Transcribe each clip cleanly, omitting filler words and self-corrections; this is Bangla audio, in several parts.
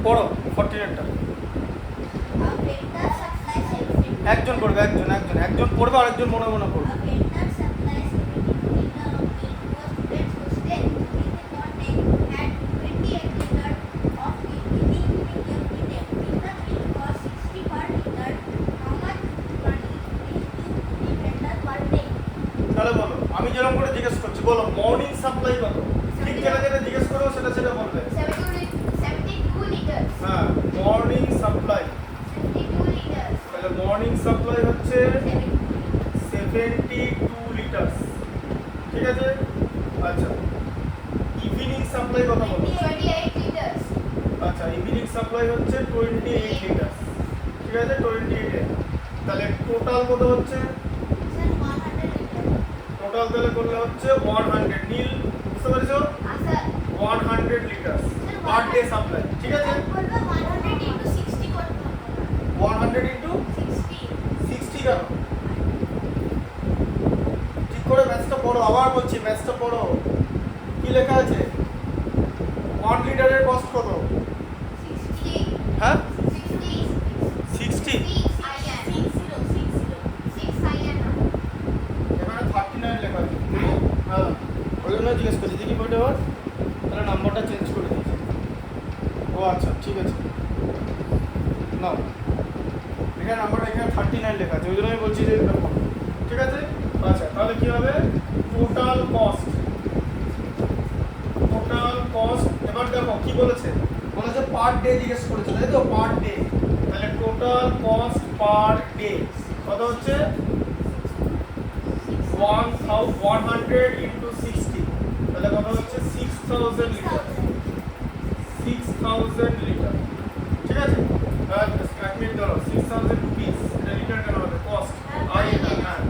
পড়ো 49টা। একজন পড়বে, একজন পড়বে আর একজন মনে মনে পড়বে। তাহলে বলো, আমি যেরকম করে জিজ্ঞেস করছি, বলো মর্নিং সাপ্লাই কত? ঠিক যেটা যেটা জিজ্ঞেস করবো সেটা সেটা বলবে। 72 liters। হ্যাঁ, মর্নিং সাপ্লাই। 72 liters। তাহলে মর্নিং সাপ্লাই হচ্ছে 72 লিটার। ঠিক আছে। আচ্ছা, ইভিনিং সাপ্লাই কত বলো? 28 liters। আচ্ছা, ইভিনিং সাপ্লাই হচ্ছে 28 লিটার। ঠিক আছে, 28। তাহলে টোটাল কত হচ্ছে? Sir 100 liters। টোটাল তাহলে করলে হচ্ছে 100। নীল বুঝতে পেরেছো? Sir 100 litre per day supply. ঠিক আছে, 100 into 60 করতে হবে। 100 ইন্টু 60। 60 কেন? ঠিক করে ম্যাথটা পড়ো, আবার বলছি ম্যাথটা পড়ো। কি লেখা আছে? 1 লিটারের কস্ট কত? 60। হ্যাঁ, 60। 60। 6 IN। এখানে 39 লেখা আছে। হ্যাঁ, ওই জন্য জিজ্ঞেস করছি দেখি বইটা আবার। তাহলে নাম্বারটা চেঞ্জ করে দিয়েছি। ও আচ্ছা, ঠিক আছে, নাও এখানে নাম্বারটা এখানে 39 লেখা আছে, ওই জন্য আমি বলছি যে এটা পড়ো। ঠিক আছে। আচ্ছা, তাহলে কি হবে? Total cost. টোটাল কস্ট এবার দেখো কি বলেছে, বলেছে পার ডে জিজ্ঞেস করেছে, তাই তো? Per day. তাহলে টোটাল কস্ট পার ডে কত হচ্ছে? 100 ইন্টু 60। তাহলে কত হচ্ছে? 6000 লিটার। 6000 লিটার। ঠিক আছে। এক মিনিট ধরো, 6000 রুপিস, এটা লিটার কেন হবে? Cost in. হ্যাঁ,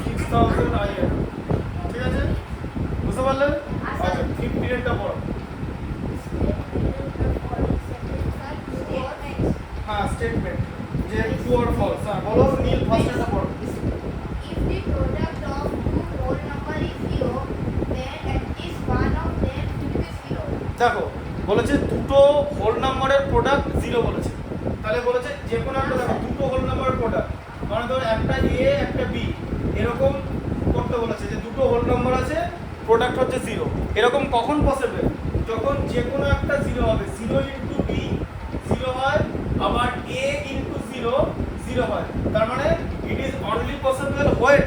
6000 আইএন। ঠিক আছে, বুঝতে পারলে? আচ্ছা, 15টা পড়ো। হ্যাঁ, স্টেটমেন্ট যে ট্রু অর ফলস। হ্যাঁ বলো, নীল ফার্স্টটা পড়ো। If the product of two whole number is 0, then at least one of them will be 0. দেখো বলেছে দুটো হোল নাম্বারের প্রোডাক্ট 0 বলেছে। তাহলে বলেছে যে কোনো একটা, দেখো দুটো হোল নাম্বারের প্রোডাক্ট মানে ধরো একটা এ একটা বি, এরকম করতে বলেছে যে দুটো হোল নাম্বার আছে, প্রোডাক্ট হচ্ছে 0। এরকম কখন পসিবল? যখন যে কোনো একটা 0 হবে। 0 ইন্টু বি 0 হয়, আবার এ ইন্টু 0 0 হয়। তার মানে it is only possible when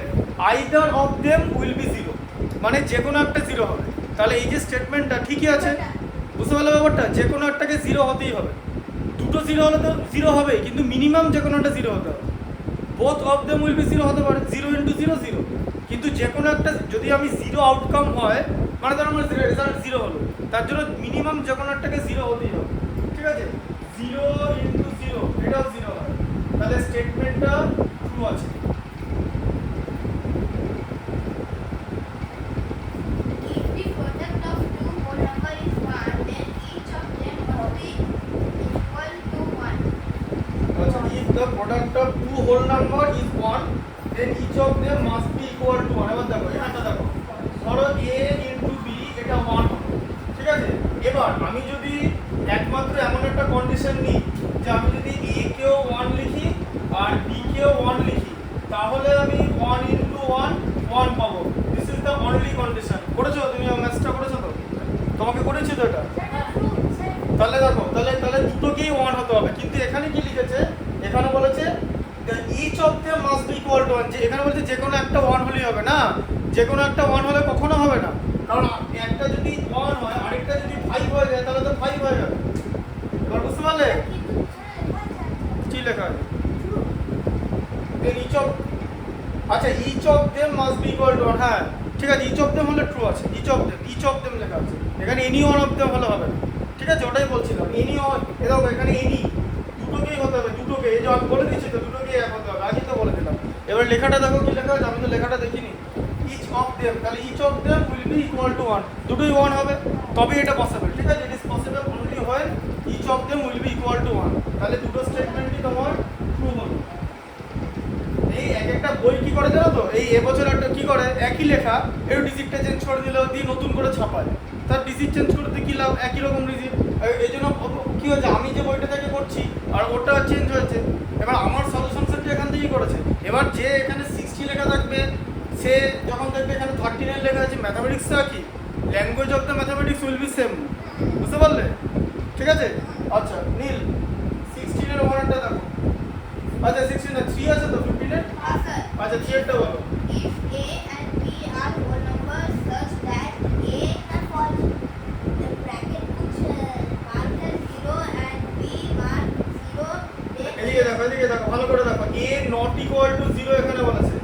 either of them will B 0, মানে যে কোনো একটা 0 হবে। তাহলে এই যে স্টেটমেন্টটা ঠিকই আছে, বুঝতে পারলে ব্যাপারটা? যে কোনো একটাকে 0 হতেই হবে। দুটো 0 হলে তো 0 হবে, কিন্তু মিনিমাম যে কোনো একটা 0 হতে হবে। Both of them will B 0 হতে পারে, 0 ইন্টু 0 0। কিন্তু যে কোনো একটা যদি আমি 0 আউটকাম হয়, মানে ধরো আমার রেজাল্ট 0 হলো, তার জন্য মিনিমাম যে কোনো একটাকে 0 হতেই হবে। ঠিক আছে, 0 ইন্টু 0 এটাও 0 হয়। তাহলে স্টেটমেন্টটা ট্রু আছে। If the product of two whole number is 1, then each of them must be equal to 1. আচ্ছা, if the product of two whole number is 1, then each of them must be equal to 1. এবার দেখো এখানটা দেখো, ধরো a ইন্টু বি এটা 1 হবে। ঠিক আছে, এবার আমি যদি একমাত্র এমন একটা কন্ডিশন নিই যে আমি যদি a কেও 1 লিখি আর b কেও 1 লিখি, তাহলে আমি 1 ইন্টু 1 1 পাবো। This is the only condition. করেছো তুমি ম্যাথটা? করেছো তো? তোমাকে করেছি তো এটা? তাহলে দেখো, তাহলে দুটোকেই 1 হতে হবে। কিন্তু এখানে কি লিখেছে? এখানে বলেছে each of them must be equal to 1। যে এখানে বলেছে যে কোনো একটা 1 হলেই হবে না, যে কোনো একটা 1 হলে কখনো হবে না। কারণ একটা যদি 1 হয় আরেকটা যদি 5 হয়ে যায় তাহলে তো 5 হয়ে যাবে। এবার বুঝতে পারলে কি লেখা আছে? দেন ইচ অফ, আচ্ছা each of them must be equal to 1। হ্যাঁ ঠিক আছে, ইচ অফ দেম হলে ট্রু আছে। ইচ অফ দেম লেখা আছে, এখানে এনি ওয়ান অফ দেম হলে হবে না। ঠিক আছে, ওটাই বলছিলাম। এনি ওয়ান, দেখো এখানে এনি দুটোকেই হতে হবে, দুটোকে। এই যে আমি বলে দিচ্ছি তো, দুটোকেই এক হতে হবে, আগেই তো বলে দিলাম। এবার লেখাটা দেখো কি লেখা আছে, আমি তো লেখাটা দেখিনি। ইচ অফ দেম, তাহলে each of them will be equal to 1, দুটোই 1 হবে, তবে এটা পসিবল। ঠিক আছে, it is possible only when each of them will be equal to 1। তাহলে দুটো স্টেটমেন্টই তোমার ট্রু হলো। এই এক একটা বই কি করে জানো তো, এই এবছর একটা কি করে একই লেখা একটু ডিজিটটা চেঞ্জ করে দিল, দিয়ে নতুন করে ছাপায়। তার ডিজিট চেঞ্জ করতে কি লাভ, একই রকম ডিজিট। এই জন্য কি হয়েছে, আমি যে বইটা থেকে করছি আর ওটা চেঞ্জ হয়েছে। এবার আমার সলিউশন সেটটা এখান থেকেই করেছে। এবার যে এখানে 60 লেখা থাকবে, সে যখন দেখবে এখানে 39 লেখা আছে, ম্যাথামেটিক্সটা কি language of the mathematics will B same. বুঝতে পারলে? ঠিক আছে। আচ্ছা নীল 16 এর ওভারটা দেখো। আচ্ছা 16 না 3 আছে তো 15 এর। हाँ सर। আচ্ছা 3 এরটা বলো। If A and B are whole numbers such that A and false, the bracket which mark as 0 and B mark 0, এদিকে দেখো ভালো করে দেখো। a not equal to 0 এখানে বলেছে,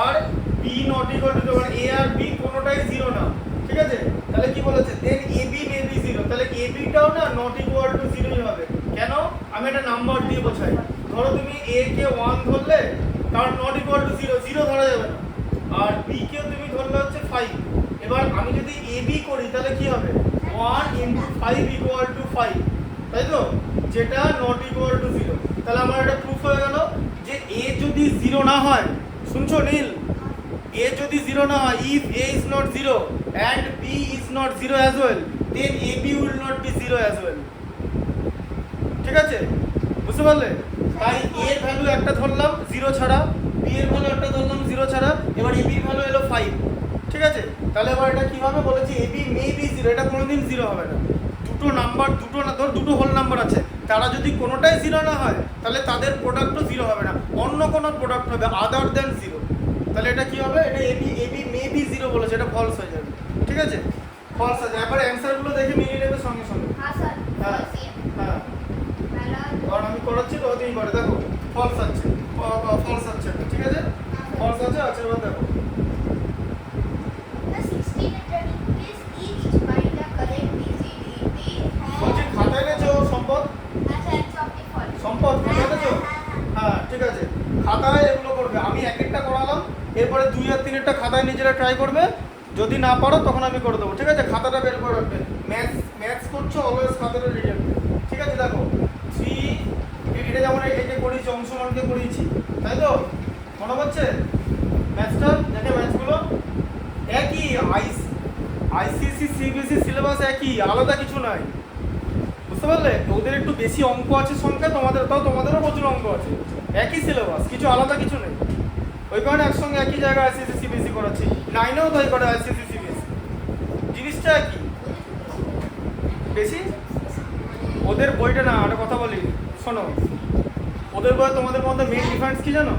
আর b not equal to 0, মানে a আর b কোনোটাই 0 না। ঠিক আছে, তাহলে কি বলেছে, then ab may be 0, তাহলে ab টাও না not equal to 0 ই হবে। কেন, আমি একটা নাম্বার দিয়ে বোঝাই। ধরো তুমি a কে 1 ধরলে, তার not equal to 0, 0 ধরা যাবে না। আর b কে তুমি ধরলে হচ্ছে 5। এবার আমি যদি ab করি তাহলে কি হবে, 1 into 5 equal to 5, তাই তো, যেটা not equal to 0। তাহলে আমার এটা প্রুফ হয়ে গেল যে a যদি 0 না হয়, শুনছো নীল, a যদি 0 না হয়, if a is not 0 and b is not 0 as well, then ab will not be 0 as well। ঠিক আছে, বুঝতে পারলে? তাই a এর ভ্যালু একটা ধরলাম 0 ছাড়া, b এর ভ্যালু একটা ধরলাম 0 ছাড়া, এবার ab এর ভ্যালু এলো 5। ঠিক আছে, তাহলে এবার এটা কিভাবে বলেছি, ab may be 0, এটা কোনোদিন 0 হবে না। দুটো নাম্বার, দুটো না ধর দুটো হোল নাম্বার আছে, তারা যদি কোনোটাই 0 না হয় তাহলে তাদের প্রোডাক্টও 0 হবে না, অন্য কোনো প্রোডাক্ট হবে আদার দ্যান 0। তাহলে এটা কি হবে, এটা ab may be 0 বলেছে, এটা ফলস হয়ে যাবে। ঠিক আছে, ফলস আছে। এবার অ্যানসারগুলো দেখে মিলিয়ে নেবে সঙ্গে সঙ্গে। हाँ सर। हाँ। false है। হ্যাঁ, पहला কারণ আমি করাচ্ছি তো ওতেই করে, দেখো ফলস আছে, ফলস আছে এটা। ঠিক আছে, ফলস আছে। আচ্ছা এবার দেখো, the 16 and 20 is each find the correct digit in the বলছি খাতায় নেছো সম্পদ, अच्छा it's of the false। সম্পদ খাতায় নেছো? হ্যাঁ ঠিক আছে, খাতায় এগুলো করবে। আমি এক একটা করালাম, এরপরে 2 আর 3 এরটা খাতায় নিজেরা ট্রাই করবে, যদি না পারো তখন আমি করে দেবো। ঠিক আছে, খাতাটা বের করে রাখবে। ম্যাথস করছো অলওয়েজ খাতাটা রেডি রাখবে। ঠিক আছে, দেখো 3 এটা যেমন একে করিয়েছি, অংশমানকে করিয়েছি, তাই তো, মনে হচ্ছে ম্যাথসটা দেখে, ম্যাথসগুলো একই, আইসিএসসি সিবিএসসি সিলেবাস একই, আলাদা কিছু নাই। বুঝতে পারলে? ওদের একটু বেশি অঙ্ক আছে সংখ্যা, তোমাদেরও প্রচুর অঙ্ক আছে, একই সিলেবাস, কিছু আলাদা কিছু নেই। ওই কারণে একসঙ্গে একই জায়গায় আইসিএসসি সিবিএসসি করাচ্ছি, 9এও তাই করে আইসিএসসি সিবিএসসি, জিনিসটা একই। বেশি ওদের বইটা না, একটা কথা বলি শোনো, ওদের বই তোমাদের মধ্যে মেন ডিফারেন্স কি জানো,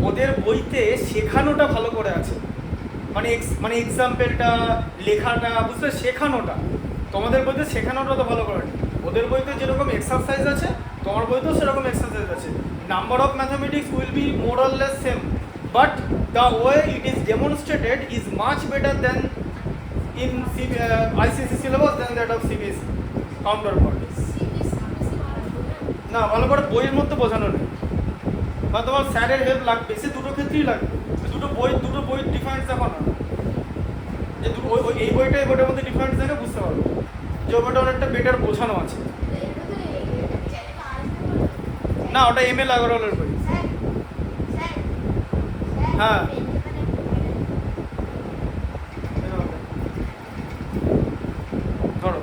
ওদের বইতে শেখানোটা ভালো করে আছে, মানে এক্সাম্পলটা, লেখাটা, বুঝলে, শেখানোটা। তোমাদের বইতে শেখানোটা তো ভালো করে নেই। ওদের বইতে যেরকম এক্সারসাইজ আছে, তোমার বইতেও সেরকম এক্সারসাইজ আছে। Number of mathematics will be more or less same, but the way it is demonstrated is much better than in ICSE syllabus than that of CBSE counterpart. না, ভালো করে বইয়ের মধ্যে বোঝানো নেই, বা তোমার স্যারের হেল্প লাগবে, সে দুটো ক্ষেত্রেই লাগবে। দুটো বই ডিফারেন্স দেখো না, যে এই বইটার মধ্যে ডিফারেন্স দেখে বুঝতে পারবে যে ওই বইটা অনেকটা বেটার বোঝানো আছে। না, ওটা এমএল আগরওয়ালের বই। হ্যাঁ। ধরো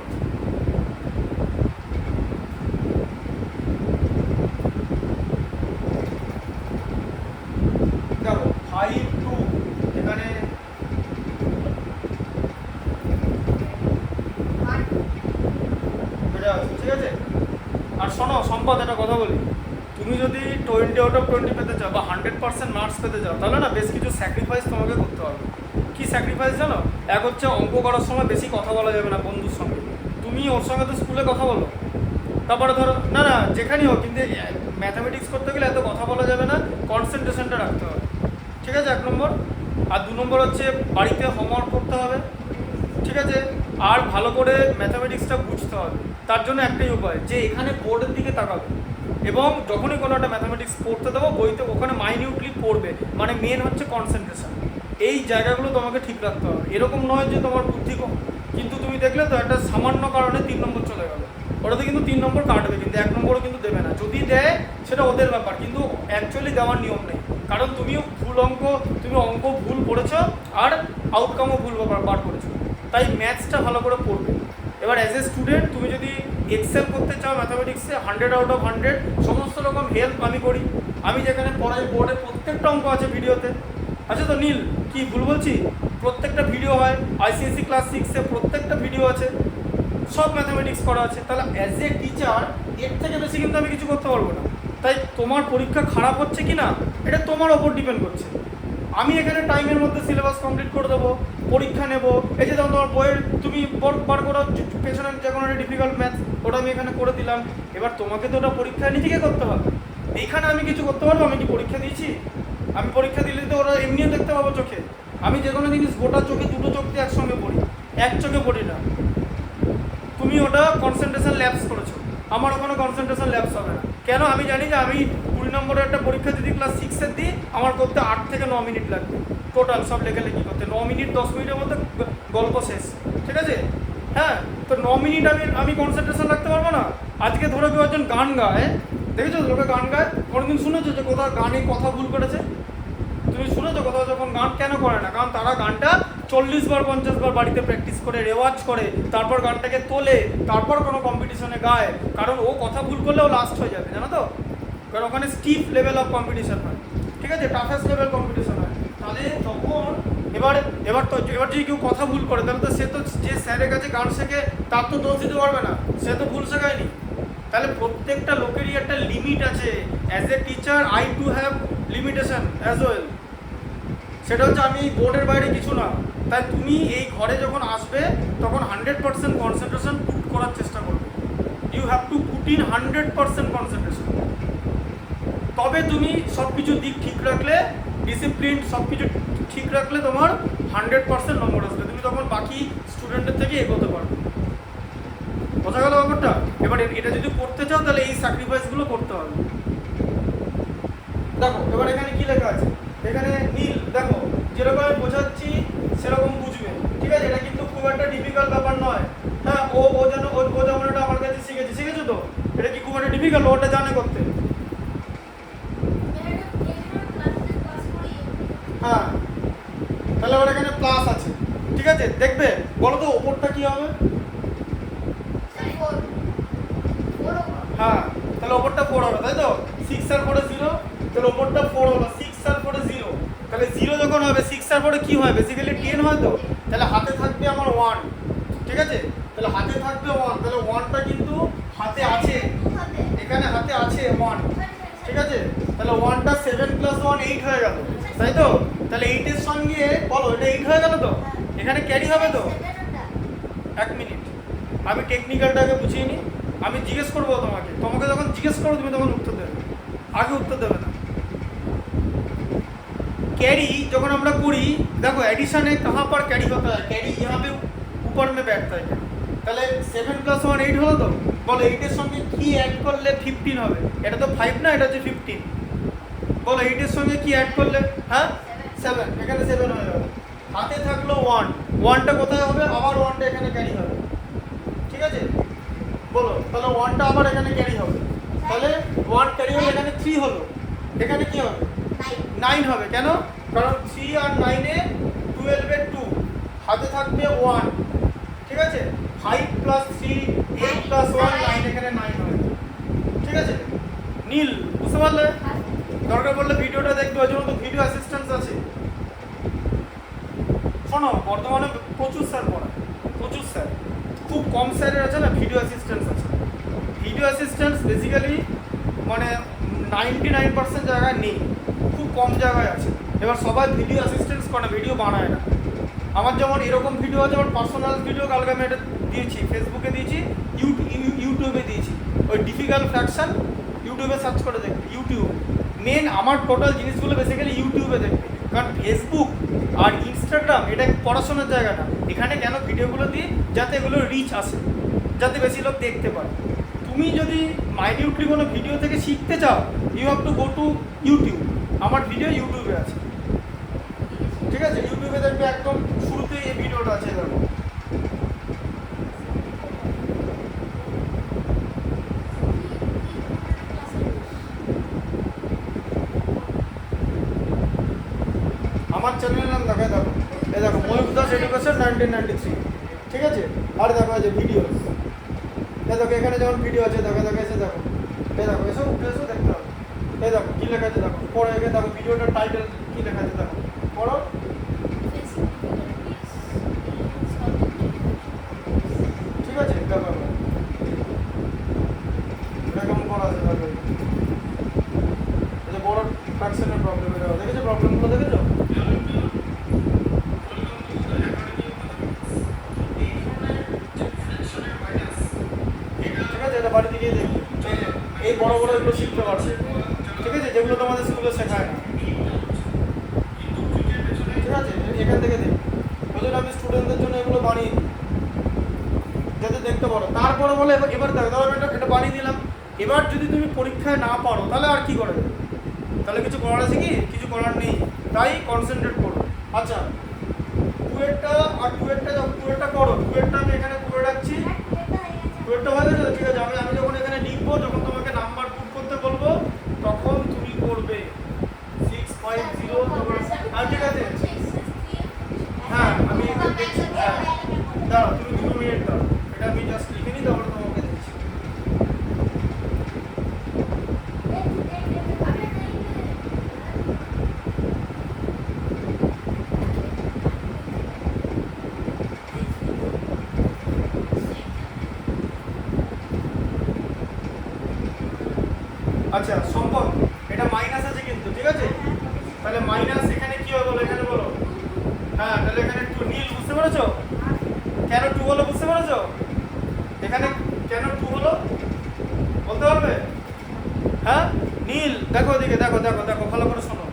দেখো 5 2 এখানে এটা আছে। ঠিক আছে, আর শোনো সম্পদ, একটা কথা বলি, তুমি যদি 20 আউট অফ 20 পেতে চাও বা 100% মার্কস পেতে চাও, তাহলে না বেশ কিছু স্যাক্রিফাইস তোমাকে করতে হবে। কি স্যাক্রিফাইস জানো? এক হচ্ছে অঙ্ক করার সময় বেশি কথা বলা যাবে না বন্ধুর সঙ্গে। তুমি ওর সঙ্গে তো স্কুলে কথা বলো, তারপরে ধরো না যেখানেই হোক, কিন্তু ম্যাথামেটিক্স করতে গেলে এত কথা বলা যাবে না, কনসেন্ট্রেশনটা রাখতে হবে। ঠিক আছে, 1 নম্বর। আর 2 নম্বর হচ্ছে বাড়িতে হোমওয়ার্ক করতে হবে। ঠিক আছে, আর ভালো করে ম্যাথামেটিক্সটা বুঝতে হবে। তার জন্য একটাই উপায়, যে এখানে বোর্ডের দিকে তাকাবে, এবং যখনই কোনো একটা ম্যাথামেটিক্স পড়তে দেবো বইতে, ওখানে মাইনিউটলি পড়বে। মানে মেন হচ্ছে কনসেন্ট্রেশন, এই জায়গাগুলো তোমাকে ঠিক রাখতে হবে। এরকম নয় যে তোমার বুদ্ধি কম, কিন্তু তুমি দেখলে তো একটা সামান্য কারণে 3 নম্বর চলে গেল, ওটাতে কিন্তু 3 নম্বর কাটবে, কিন্তু 1 নম্বরও কিন্তু দেবে না। যদি দেয় সেটা ওদের ব্যাপার, কিন্তু অ্যাকচুয়ালি দেওয়ার নিয়ম নেই। কারণ তুমিও তুমি অঙ্ক ভুল করেছো আর আউটকামও ভুল বার করেছো, তাই ম্যাথসটা ভালো করে পড়বে। এবার অ্যাজ এ স্টুডেন্ট তুমি যদি এক্সেল করতে চাও ম্যাথামেটিক্সে 100 আউট অফ 100 সমস্ত রকম হেল্প আমি করি। আমি যেখানে পড়াই বোর্ডে প্রত্যেকটা অঙ্ক আছে ভিডিওতে, আচ্ছা তো নীল কি ভুল বলছি? প্রত্যেকটা ভিডিও হয়, ICSE ক্লাস 6-এ প্রত্যেকটা ভিডিও আছে, সব ম্যাথামেটিক্স করা আছে। তাহলে অ্যাজ এ টিচার এর থেকে বেশি কিন্তু আমি কিছু করতে পারবো না। তাই তোমার পরীক্ষা খারাপ হচ্ছে কি না এটা তোমার ওপর ডিপেন্ড করছে। আমি এখানে টাইমের মধ্যে সিলেবাস কমপ্লিট করে দেবো, পরীক্ষা নেব। এই যে যেমন তোমার বইয়ের তুমি বার করো পেছনে যে কোনো একটা ডিফিকাল্ট ম্যাথ, ওটা আমি এখানে করে দিলাম। এবার তোমাকে তো ওটা পরীক্ষা নিজেকে করতে হবে। এইখানে আমি কিছু করতে পারবো? আমি কি পরীক্ষা দিয়েছি? আমি পরীক্ষা দিলে তো ওরা এমনিও দেখতে পাবো চোখে। আমি যে কোনো জিনিস গোটা চোখে দুটো চোখ দিয়ে একসঙ্গে পড়ি, এক চোখে পড়ি না। তুমি ওটা কনসেন্ট্রেশন ল্যাপস করেছো, আমার ওখানে কনসেন্ট্রেশন ল্যাপস হবে না। কেন? আমি জানি যে আমি 20 নম্বরের একটা পরীক্ষা যদি ক্লাস 6-এর দিই, আমার করতে 8 থেকে 9 মিনিট লাগবে টোটাল সব লেখালেখি করতে। 9 মিনিট 10 মিনিটের মধ্যে গল্প শেষ, ঠিক আছে? হ্যাঁ, তো 9 মিনিট আমি কনসেন্ট্রেশন রাখতে পারবো না। আজকে ধরো কেউ একজন গান গায়, দেখেছো লোকে গান গায়, কোনোদিন শুনেছো যে কোথাও গানে কথা ভুল করেছে? তুমি শুনেছো কোথাও যখন গান কেন করে না? কারণ তারা গানটা 40 বার 50 বার বাড়িতে প্র্যাকটিস করে রেওয়াজ করে, তারপর গানটাকে তোলে, তারপর কোনো কম্পিটিশনে গায়। কারণ ও কথা ভুল করলেও লাস্ট হয়ে যাবে, জানো তো? কারণ ওখানে স্টিফ লেভেল অফ কম্পিটিশন হয়, ঠিক আছে? টাফেস্ট লেভেল কম্পিটিশন হয়। তাহলে তখন এবার যদি কেউ কথা ভুল করে, তাহলে তো সে তো যে স্যারের কাছে গান শেখে তার তো দোষ দিতে পারবে না, সে তো ভুল শেখায়নি। তাহলে প্রত্যেকটা লোকেরই একটা লিমিট আছে। As a teacher I to have limitation as well. সেটা হচ্ছে আমি বোর্ডের বাইরে কিছু না। তাই তুমি এই ঘরে যখন আসবে তখন 100% কনসেন্ট্রেশন পুট করার চেষ্টা করবে। You have to put in 100% concentration. তবে তুমি সব কিছু দিক ঠিক রাখলে, ডিসিপ্লিন সব কিছু ঠিক রাখলে তোমার 100% নম্বর আসবে। তুমি তখন বাকি স্টুডেন্টের থেকে এগোতে পারবে। বোঝা গেল ব্যাপারটা? এবার এটা যদি করতে চাও তাহলে এই স্যাক্রিফাইসগুলো করতে হবে। দেখো এবার এখানে কি লেখা আছে, এখানে নীল দেখো যেরকম আমি বোঝাচ্ছি সেরকম বুঝবে, ঠিক আছে? এটা কিন্তু খুব একটা ডিফিকাল্ট ব্যাপার নয়। হ্যাঁ, ও যেমন এটা আমার কাছে শিখেছো তো, এটা কি খুব একটা ডিফিকাল্ট? ওটা জানে করতে। হ্যাঁ, তাহলে ওর এখানে প্লাস আছে, ঠিক আছে? দেখবে বলো তো ওপরটা কি হবে? হ্যাঁ, তাহলে ওপরটা 4 হবে, তাই তো? 6 আর 4 0, তাহলে ওপরটা 4 হলো। 6 আর 4 0, তাহলে 0 যখন হবে 6 আর 4 কি হয়? বেসিক্যালি 10 হয় তো। তাহলে হাতে থাকবে আমার 1, ঠিক আছে? তাহলে হাতে থাকবে 1, তাহলে 1টা কিন্তু হাতে আছে, এখানে হাতে আছে 1, ঠিক আছে? তাহলে 1টা 7 + 1 8 হয়ে গেল, তাই তো? তাহলে 8 এর সঙ্গে বলো এটা 8 হয়ে গেল তো, এখানে ক্যারি হবে তো? 1 মিনিট, আমি টেকনিক্যালটাকে বুঝিয়ে নিই। আমি জিজ্ঞেস করবো তোমাকে যখন জিজ্ঞেস করবো তুমি তখন উত্তর দেবে, আগে উত্তর দেবে না। कैरी जब हम करी देखो एडिशन है कहाँ पर कैरी होता है, कैरी यहाँ पे ऊपर में बैठता है। তাহলে 7 + 1 8 হলো তো, বলো 8 এর সঙ্গে কি অ্যাড করলে 15 হবে? এটা তো 5 না, এটা হচ্ছে 15। বলো 8 এর সঙ্গে কি অ্যাড করলে? হ্যাঁ 7, এখানে 7 হয়ে যাবে। হাতে থাকলো 1, 1টা কোথায় হবে? আবার 1টা এখানে ক্যারি হবে, ঠিক আছে? বলো তাহলে 1টা আবার এখানে ক্যারি হবে, তাহলে 1 ক্যারি হলে এখানে 3 হলো, এখানে কি হবে? 9 হবে। কেন? কারণ 3 আর 9 এ 12 এর 2, হাতে থাকবে 1, ঠিক আছে? 5 + 3 8 + 1 9, এখানে 9 হবে, ঠিক আছে? নীল বুঝতে পারলে? দরকার পড়লে ভিডিওটা দেখবে, ওই জন্য তো ভিডিও অ্যাসিস্ট্যান্স আছে। শোনো বর্তমানে প্রচুর স্যার পড়ায়, প্রচুর স্যার, খুব কম স্যারের আছে না ভিডিও অ্যাসিস্ট্যান্স আছে। ভিডিও অ্যাসিস্ট্যান্স বেসিক্যালি মানে 99% জায়গায় নেই, খুব কম জায়গায় আছে। এবার সবাই ভিডিও অ্যাসিস্ট্যান্স করে, ভিডিও বানায় না। আমার যেমন এরকম ভিডিও আছে, আমার পার্সোনাল ভিডিও কালকে আমি এটা দিয়েছি, ফেসবুকে দিয়েছি, ইউটিউবে দিয়েছি। ওই ডিফিকাল্ট ফ্র্যাকশন ইউটিউবে সার্চ করে দেখবে। ইউটিউব মেন আমার টোটাল জিনিসগুলো বেসিক্যালি ইউটিউবে দেখবে, কারণ ফেসবুক আর ইনস্টাগ্রাম এটা পড়াশোনার জায়গা না। এখানে কেন ভিডিওগুলো দিই? যাতে এগুলো রিচ আসে, যাতে বেশি লোক দেখতে পারে। তুমি যদি মাইনিউটলি কোনো ভিডিও থেকে শিখতে চাও, you have to go to YouTube. আমার ভিডিও ইউটিউবে আছে, ঠিক আছে? ইউটিউবে দেখবে একদম শুরুতেই এই ভিডিওটা আছে, দেখো। 23, ঠিক আছে। আর দেখো এই যে ভিডিও, দেখো এখানে যেমন ভিডিও আছে, দেখো এসে দেখো, এই দেখো এসো উঠে এসো দেখতে হবে, এই দেখো কী লেখা আছে দেখো, পরে এখানে দেখো ভিডিওটার টাইটেল কী লেখা আছে দেখো, পড়ো। ঠিক আছে, দেখো এটা কেমন করা আছে দেখো, এই যে বড় ফ্র্যাকশনের প্রবলেম, এটা দেখেছো প্রবলেমগুলো দেখেছো? ঠিক আছে, এটা বাড়িতে গিয়ে দেখবে, এই বড় বড় এগুলো শিখতে পারছে, ঠিক আছে, যেগুলো তোমাদের স্কুলে শেখায় না, ঠিক আছে, এখান থেকে দেখবে। ওই জন্য আমি স্টুডেন্টদের জন্য এগুলো বানিয়ে দিই যাতে দেখতে পারো। তারপরে বলে এবার দেখো, ধরো এটা বানিয়ে দিলাম, এবার যদি তুমি পরীক্ষায় না পারো তাহলে আর কি করে দেবে? তাহলে কিছু করার আছে কি? কিছু করার নেই, তাই কনসেন্ট্রেট করো। আচ্ছা, টুয়েটটা আর টুয়েটটা, যখন টুয়েটটা করো, টুয়েটটা আমি এখানে করে রাখছি, টুয়েটটা হয়ে গেছে, ঠিক আছে। আমি যখন এখানে লিখবো, যখন তোমাকে নাম্বার পুট করতে বলবো তখন তুমি করবে 650, আর ঠিক আছে, হ্যাঁ আমি দেখছি, হ্যাঁ দাঁড়াও তুমি 2 মিনিট দাও, এটা আমি জাস্ট লিখে নিই, তারপরে তোমাকে দিচ্ছি। আচ্ছা সম্ভব, এটা মাইনাস আছে কিন্তু, ঠিক আছে, তাহলে মাইনাস এখানে কি হবে বলো, এখানে বলো, হ্যাঁ তাহলে এখানে 2 নীল, বুঝতে পেরেছো কেন 2 হলো? বুঝতে পেরেছো এখানে কেন 2 হলো বলতে পারবে? হ্যাঁ নীল, দেখো ওদিকে, দেখো দেখো দেখো ভালো করে শোনো,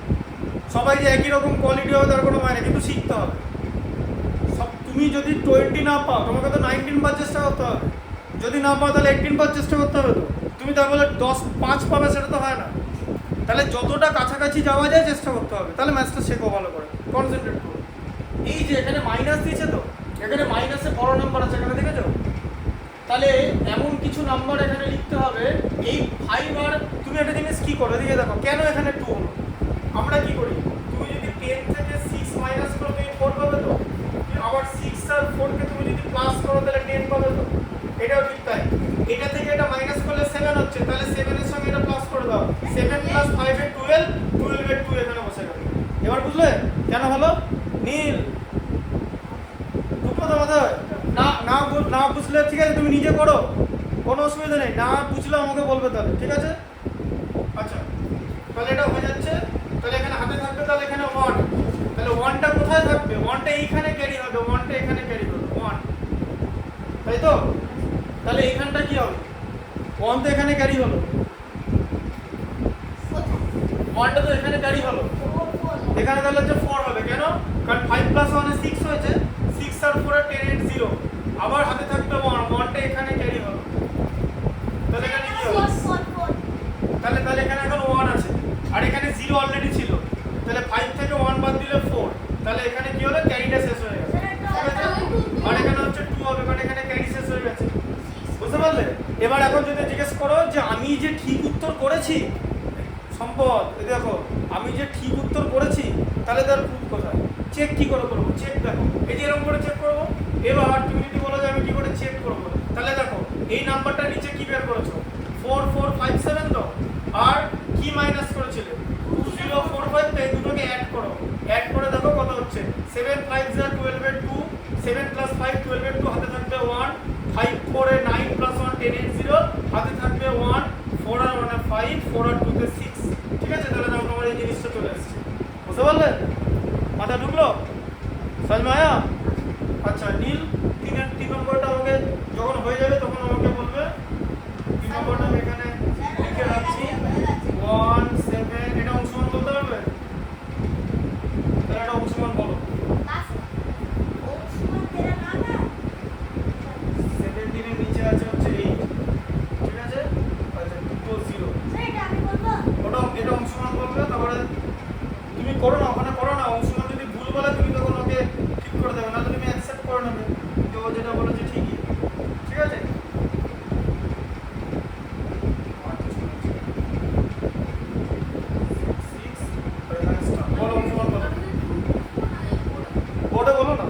সবাই যে একই রকম কোয়ালিটি হবে তার কোনো মানে, কিন্তু শিখতে হবে। সব তুমি যদি 20 না পাও, তোমাকে তো 19 পাওয়ার চেষ্টা করতে হবে, যদি না পাও তাহলে 18 পাওয়ার চেষ্টা করতে হবে। তো তুমি তার বলে 5 পাবে, সেটা তো হয় না। তাহলে যতটা কাছাকাছি যাওয়া যায় চেষ্টা করতে হবে, তাহলে ম্যাথসটা শেখো ভালো করে, কনসেন্ট্রেট করো। এই যে এখানে মাইনাস দিয়েছে, তো এখানে মাইনাসে বড় নাম্বার আছে, এখানে দেখেছো? তাহলে এমন কিছু নাম্বার এখানে লিখতে হবে, এই 5 আর তুমি একটা জিনিস কি করো, এদিকে দেখো, কেন এখানে 2 হলো? আমরা কি করি, তুমি যদি 10 থেকে 6 মাইনাস করো তুমি 4 পাবে, তো আবার 6 আর 4 কে তুমি যদি প্লাস করো তাহলে 10 পাবে, তো এটাও ঠিক তাই। এটা থেকে এটা মাইনাস করলে 7 হচ্ছে, তাহলে 7 এর সঙ্গে এটা প্লাস করে দাও, 7 প্লাস 5 এর 12, 12 এর 2 এখানে বসে গেল। এবার বুঝলে কেন হলো? নীল ঢুকলো তো মাথায়? না বুঝলে ঠিক আছে, তুমি নিজে করো, কোনো অসুবিধা নেই, না বুঝলে আমাকে বলবে তাহলে, ঠিক আছে। আচ্ছা তাহলে এটা হয়ে যাচ্ছে, তাহলে এখানে হাতে থাকবে, তাহলে এখানে 1, তাহলে 1টা কোথায় থাকবে? 1টা এইখানে ক্যারি হবে, 1টা এখানে ক্যারি হবে, 1, তাই তো? তাহলে এইখানটা কি হবে? 1 তো এখানে ক্যারি হলো, 1টা তো এখানে ক্যারি হলো, এখানে তাহলে হচ্ছে 4 হবে, কেন? কারণ 5 প্লাস 1 এ 6 হয়েছে, 6 আর 4 এ 10 8 0, আবার হাতে থাকবে 1, 1টা এখানে ক্যারি হলো, তাহলে এখানে কি হবে? তাহলে এখানে এখন 1 আছে, আর এখানে 0 অলরেডি ছিল, তাহলে 5 থেকে 1 বাদ দিলে 4, তাহলে এখানে কি হলো? ক্যারিটা শেষ হয়ে গেছে, আর এখানে হচ্ছে 2 হবে, কারণ এখানে ক্যারি শেষ হয়ে গেছে, বুঝতে পারলে? এবার এখন যদি জিজ্ঞেস করো যে আমি যে ঠিক উত্তর করেছি, সম্পদ এই দেখো, আমি যে ঠিক উত্তর করেছি, তাহলে তার প্রুফ কোথায়? চেক কি করে করবো? চেক দেখো, এই যে এরকম করে চেক করবো। এবার তুমি যদি বলো যে আমি কি করে চেক করবো, তাহলে দেখো এই নাম্বারটা নিচে কি বের করেছো? 4457, তো আর কি মাইনাস করেছিলে? 2045, তো এই দুটোকে অ্যাড করো, অ্যাড করে দেখো কত হচ্ছে। 7 5 12 এর 2, 7 প্লাস 5 12 এর 2, হাতে থাকবে 1, 5 4 এ 9 প্লাস 1 10 8 0, হাতে থাকবে 1, 4 আর 1 এ 5, 4 আর 2 তে 6, ঠিক আছে। তাহলে দেখো তোমার এই জিনিসটা চলে আসছে, বুঝতে পারলে? মাথা ঢুকলো? সজমায়া? আচ্ছা নীল, 3 নম্বরটা আমাকে যখন হয়ে যাবে তখন আমাকে বলবে। 3 নম্বরটা আমি এখানে লিখে রাখছি, 1 7, এটা অংশমান বলতে পারবে? তাহলে এটা অংশমান বলো। 17 এর নিচে আছে হচ্ছে 8, ঠিক আছে। আচ্ছা 2 0, ওটা এটা অংশমান বলবে, তারপরে তুমি করো না, ওখানে করো না, অংশমান যদি ভুল বলে তুমি তখন ওকে ঠিক করে দেবে, নাহলে তুমি অ্যাকসেপ্ট করে নেবে যে ও যেটা বলেছে ঠিকই, ঠিক আছে। বলো অংশমান বলো, ওটা বলো না,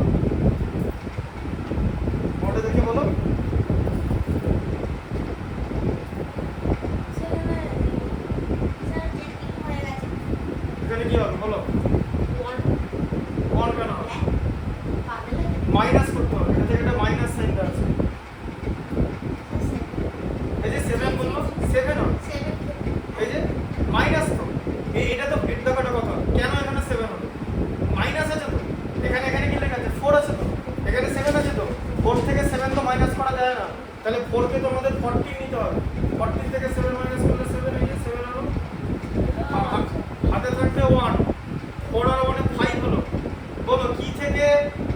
তাহলে 4 কে তো আমাদের 14 নিতে হবে। 14 থেকে 7 মাইনাস করলে 7 এই যে 7 হলো। হাতে থাকবে 1, 4 আর 1 5 হলো। বলো কি থেকে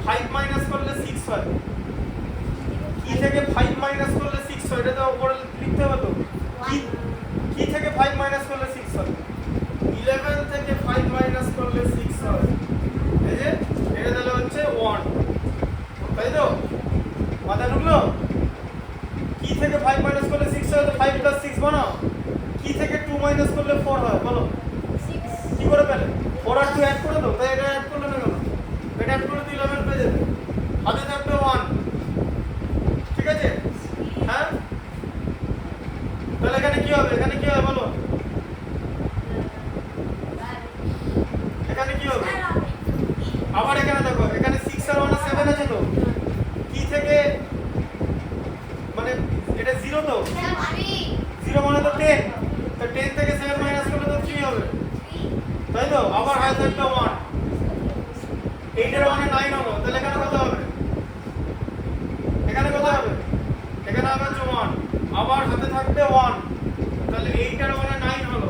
5 মাইনাস করলে 6 হয়? কি থেকে 5 মাইনাস করলে 6 হয়? এটা তো উপরে লিখতে হবে তো। কি থেকে 5 মাইনাস করলে 6 হয়? 11 থেকে 5 মাইনাস করলে 6 হয়। এই যে এটা তাহলে হচ্ছে 1, তাই তো? মাথায় ঢুকলো? কি থেকে 5 মাইনাস করলে 6 হয়? তো 5 প্লাস 6 বানাও। কি থেকে 2 মাইনাস করলে 4 হয়? বলো কি করে পেলে? 4 আর 2 অ্যাড করে দাও। তাই এটা অ্যাড করলে না কেন? এটা অ্যাড করে দিলে 11 পেয়ে যাবে। হাতে থাকবে 1, ঠিক আছে? হ্যাঁ, তাহলে এখানে কি হবে? এখানে কি হবে বলো? এখানে কি হবে? আবার এখানে দেখো, এখানে 6 আর 1 7 আছে তো। কি থেকে মানে এটা 0 তো, 0 মানে তো 10, তো 10 থেকে 7 মাইনাস করলে তো 3 হবে, তাই তো? আবার হাতে থাকবে 1, 8 এর 1 9 হলো। তাহলে এখানে কত হবে? এখানে কত হবে? এখানে হবে 1, আবার হাতে থাকবে 1, তাহলে 8 এর 1 9 হলো।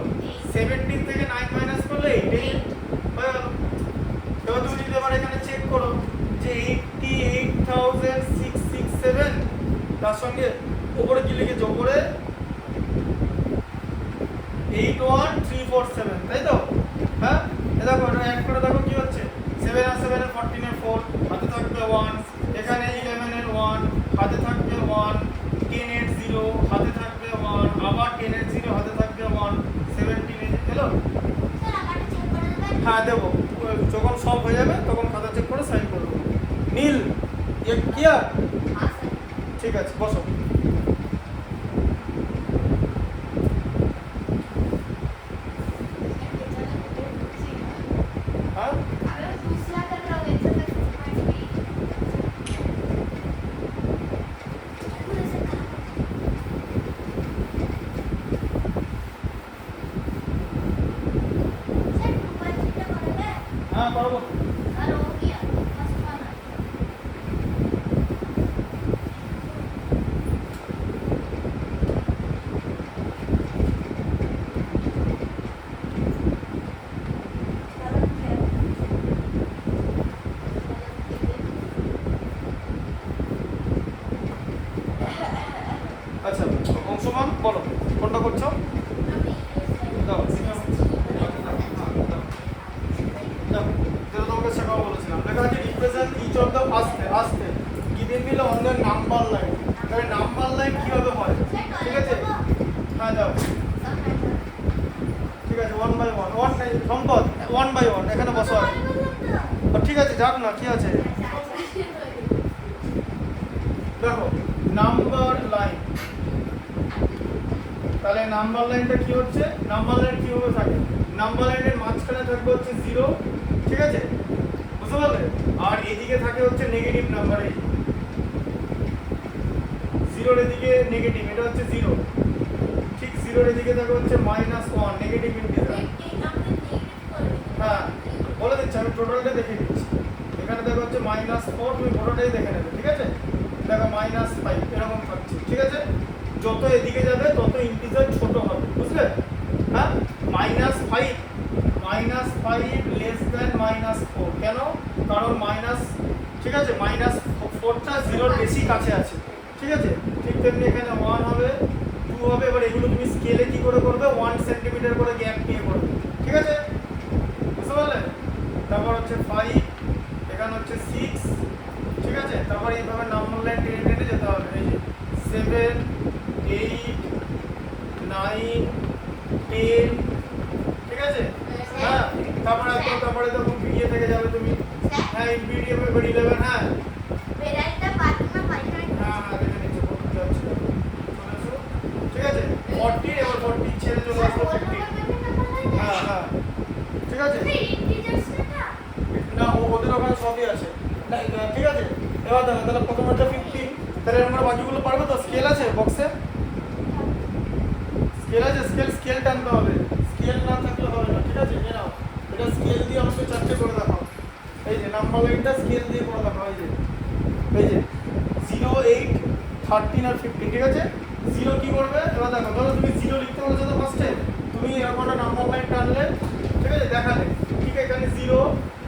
17 থেকে 9 মাইনাস করলে 8 হয়ে গেল। এবার তুমি যদি আবার এখানে চেক করো যে 88,667 তার সঙ্গে উপরে কি লিখেছে? উপরে 81347, তাই তো? হ্যাঁ, এ দেখো এটা অ্যাড করে দেখো কি হচ্ছে। 7 আর 7 এর 14 এর 4, হাতে থাকবে 1, এখানে 11 এর 1, হাতে থাকবে 1, 10 এর 0, হাতে থাকবে 1, আবার 10 এর 0, হাতে থাকবে 1, 17 এর হলো। হ্যাঁ দেবো, যখন সব হয়ে যাবে তখন খাতা চেক করে সাইন করে দেবো। নীল কি আর? ঠিক আছে, বসো। হ্যাঁ, হ্যাঁ পারবো। আচ্ছা, অংশমান বলো কোনটা করছো? দাও, যেটা তোমাকে শেখাবো বলেছিলাম। লেখা আছে রিপ্রেজেন্ট ইচ অফ দ্য আস্তে given below on the number line. তাহলে নাম্বার লাইন কিভাবে হয়? ঠিক আছে, হ্যাঁ দাও। ঠিক আছে, 1 বাই 1 সম্পদ 1 বাই 1 এখানে বসো। ঠিক আছে, যাক না, কি আছে? দেখো নাম্বার লাইন, তাহলে নাম্বার লাইনটা কি হচ্ছে? নাম্বার লাইন কিভাবে থাকে? নাম্বার লাইনের মাঝখানে থাকবে হচ্ছে 0, ঠিক আছে, বুঝতে পারলে? আর এদিকে থাকে হচ্ছে নেগেটিভ নাম্বার। এই 0 এর এদিকে নেগেটিভ, এটা হচ্ছে 0। ঠিক 0 এর এদিকে থাকে হচ্ছে -1 নেগেটিভ ইন্টিজার। হ্যাঁ, বলে দিচ্ছি, আমি টোটালটা দেখে দিচ্ছি। এখানে দেখো হচ্ছে -4, তুমি পুরোটাই দেখে নেবে, ঠিক আছে? দেখো -5 এরকম থাকছে, ঠিক আছে? যত এদিকে যাবে তত ইন্টিজার ছোট হবে, বুঝলে? হ্যাঁ, -5 লেস দ্যান -4, কেন? কারণ মাইনাস, ঠিক আছে, -4টা 0-র বেশি কাছে আছে, ঠিক আছে? ঠিক তেমনি এখানে 1 হবে, 2 হবে। এবার এগুলো তুমি স্কেলে কি করে করবে? 1 সেন্টিমিটার করে গ্যাপ নিয়ে করবে, ঠিক আছে? বুঝতে পারলে? তারপর হচ্ছে 5, এখানে হচ্ছে 6, ঠিক আছে? তারপর এইভাবে নাম্বার লাইন টেনে টেনে যেতে হবে। এই যে 7, 8, 9, 10, ঠিক আছে? হ্যাঁ, তারপরে তখন বিয়ে থেকে যাবে তুমি। হ্যাঁ, ইনফিনিটি হবে 11, হ্যাঁ হ্যাঁ দেখে নিচ্ছি কত যাচ্ছে। চলে এসো, ঠিক আছে? 40, এবার 40 ছেড়ে চলে আসবো 50। হ্যাঁ হ্যাঁ, ঠিক আছে? না, ওদের ওখানে সবই আছে। ঠিক আছে, এবার দেখো, তাহলে প্রথম হচ্ছে 15, তাহলে আমরা বাকিগুলো পারবো তো? স্কেল আছে বক্সে? স্কেল আছে? স্কেল টানতে হবে, স্কেল না থাকলে হবে না, ঠিক আছে? নিয়ে নাও, এটা স্কেল দিয়ে আমাকে 4টে করে দেখাও। এই যে নাম্বার লাইনটা স্কেল দিয়ে করে দেখাও। এই যে 0, 8, 13 আর 15, ঠিক আছে। জিরো কি করবে এবার দেখো, ধরো তুমি জিরো লিখতে বলেছো তো ফার্স্টে, তুমি এরকম একটা নাম্বার লাইন টানলে, ঠিক আছে, দেখালে, ঠিক আছে, এখানে জিরো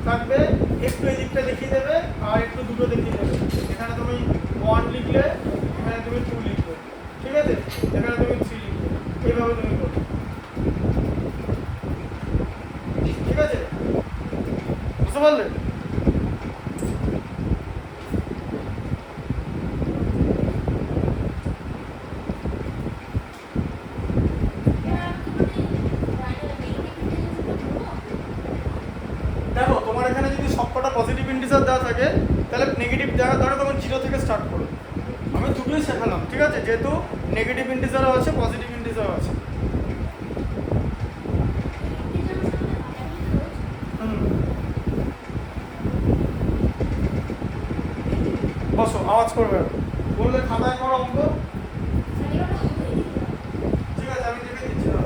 থাকবে, একটু এই দিকটা দেখিয়ে দেবে আর একটু দুটো দেখিয়ে দেবে। এখানে তুমি 1 লিখলে, এখানে তুমি 2 লিখবে, ঠিক আছে, এখানে তুমি 3 লিখবে, এইভাবে তুমি করবে, ঠিক আছে, বুঝতে পারলে? দেখো তোমার এখানে যদি সবকটা পজিটিভ ইন্টিজার দেওয়া থাকে তাহলে নেগেটিভ দেওয়া ধরো তখন জিরো থেকে স্টার্ট করো। আমি দুটোই শেখালাম, ঠিক আছে, যেহেতু নেগেটিভ ইন্টিজারও আছে পজিটিভ ইন্টিজারও আছে। বসো, আওয়াজ করবে না। বললে খাতায় করো অঙ্ক, ঠিক আছে, আমি দেখে দিচ্ছি না।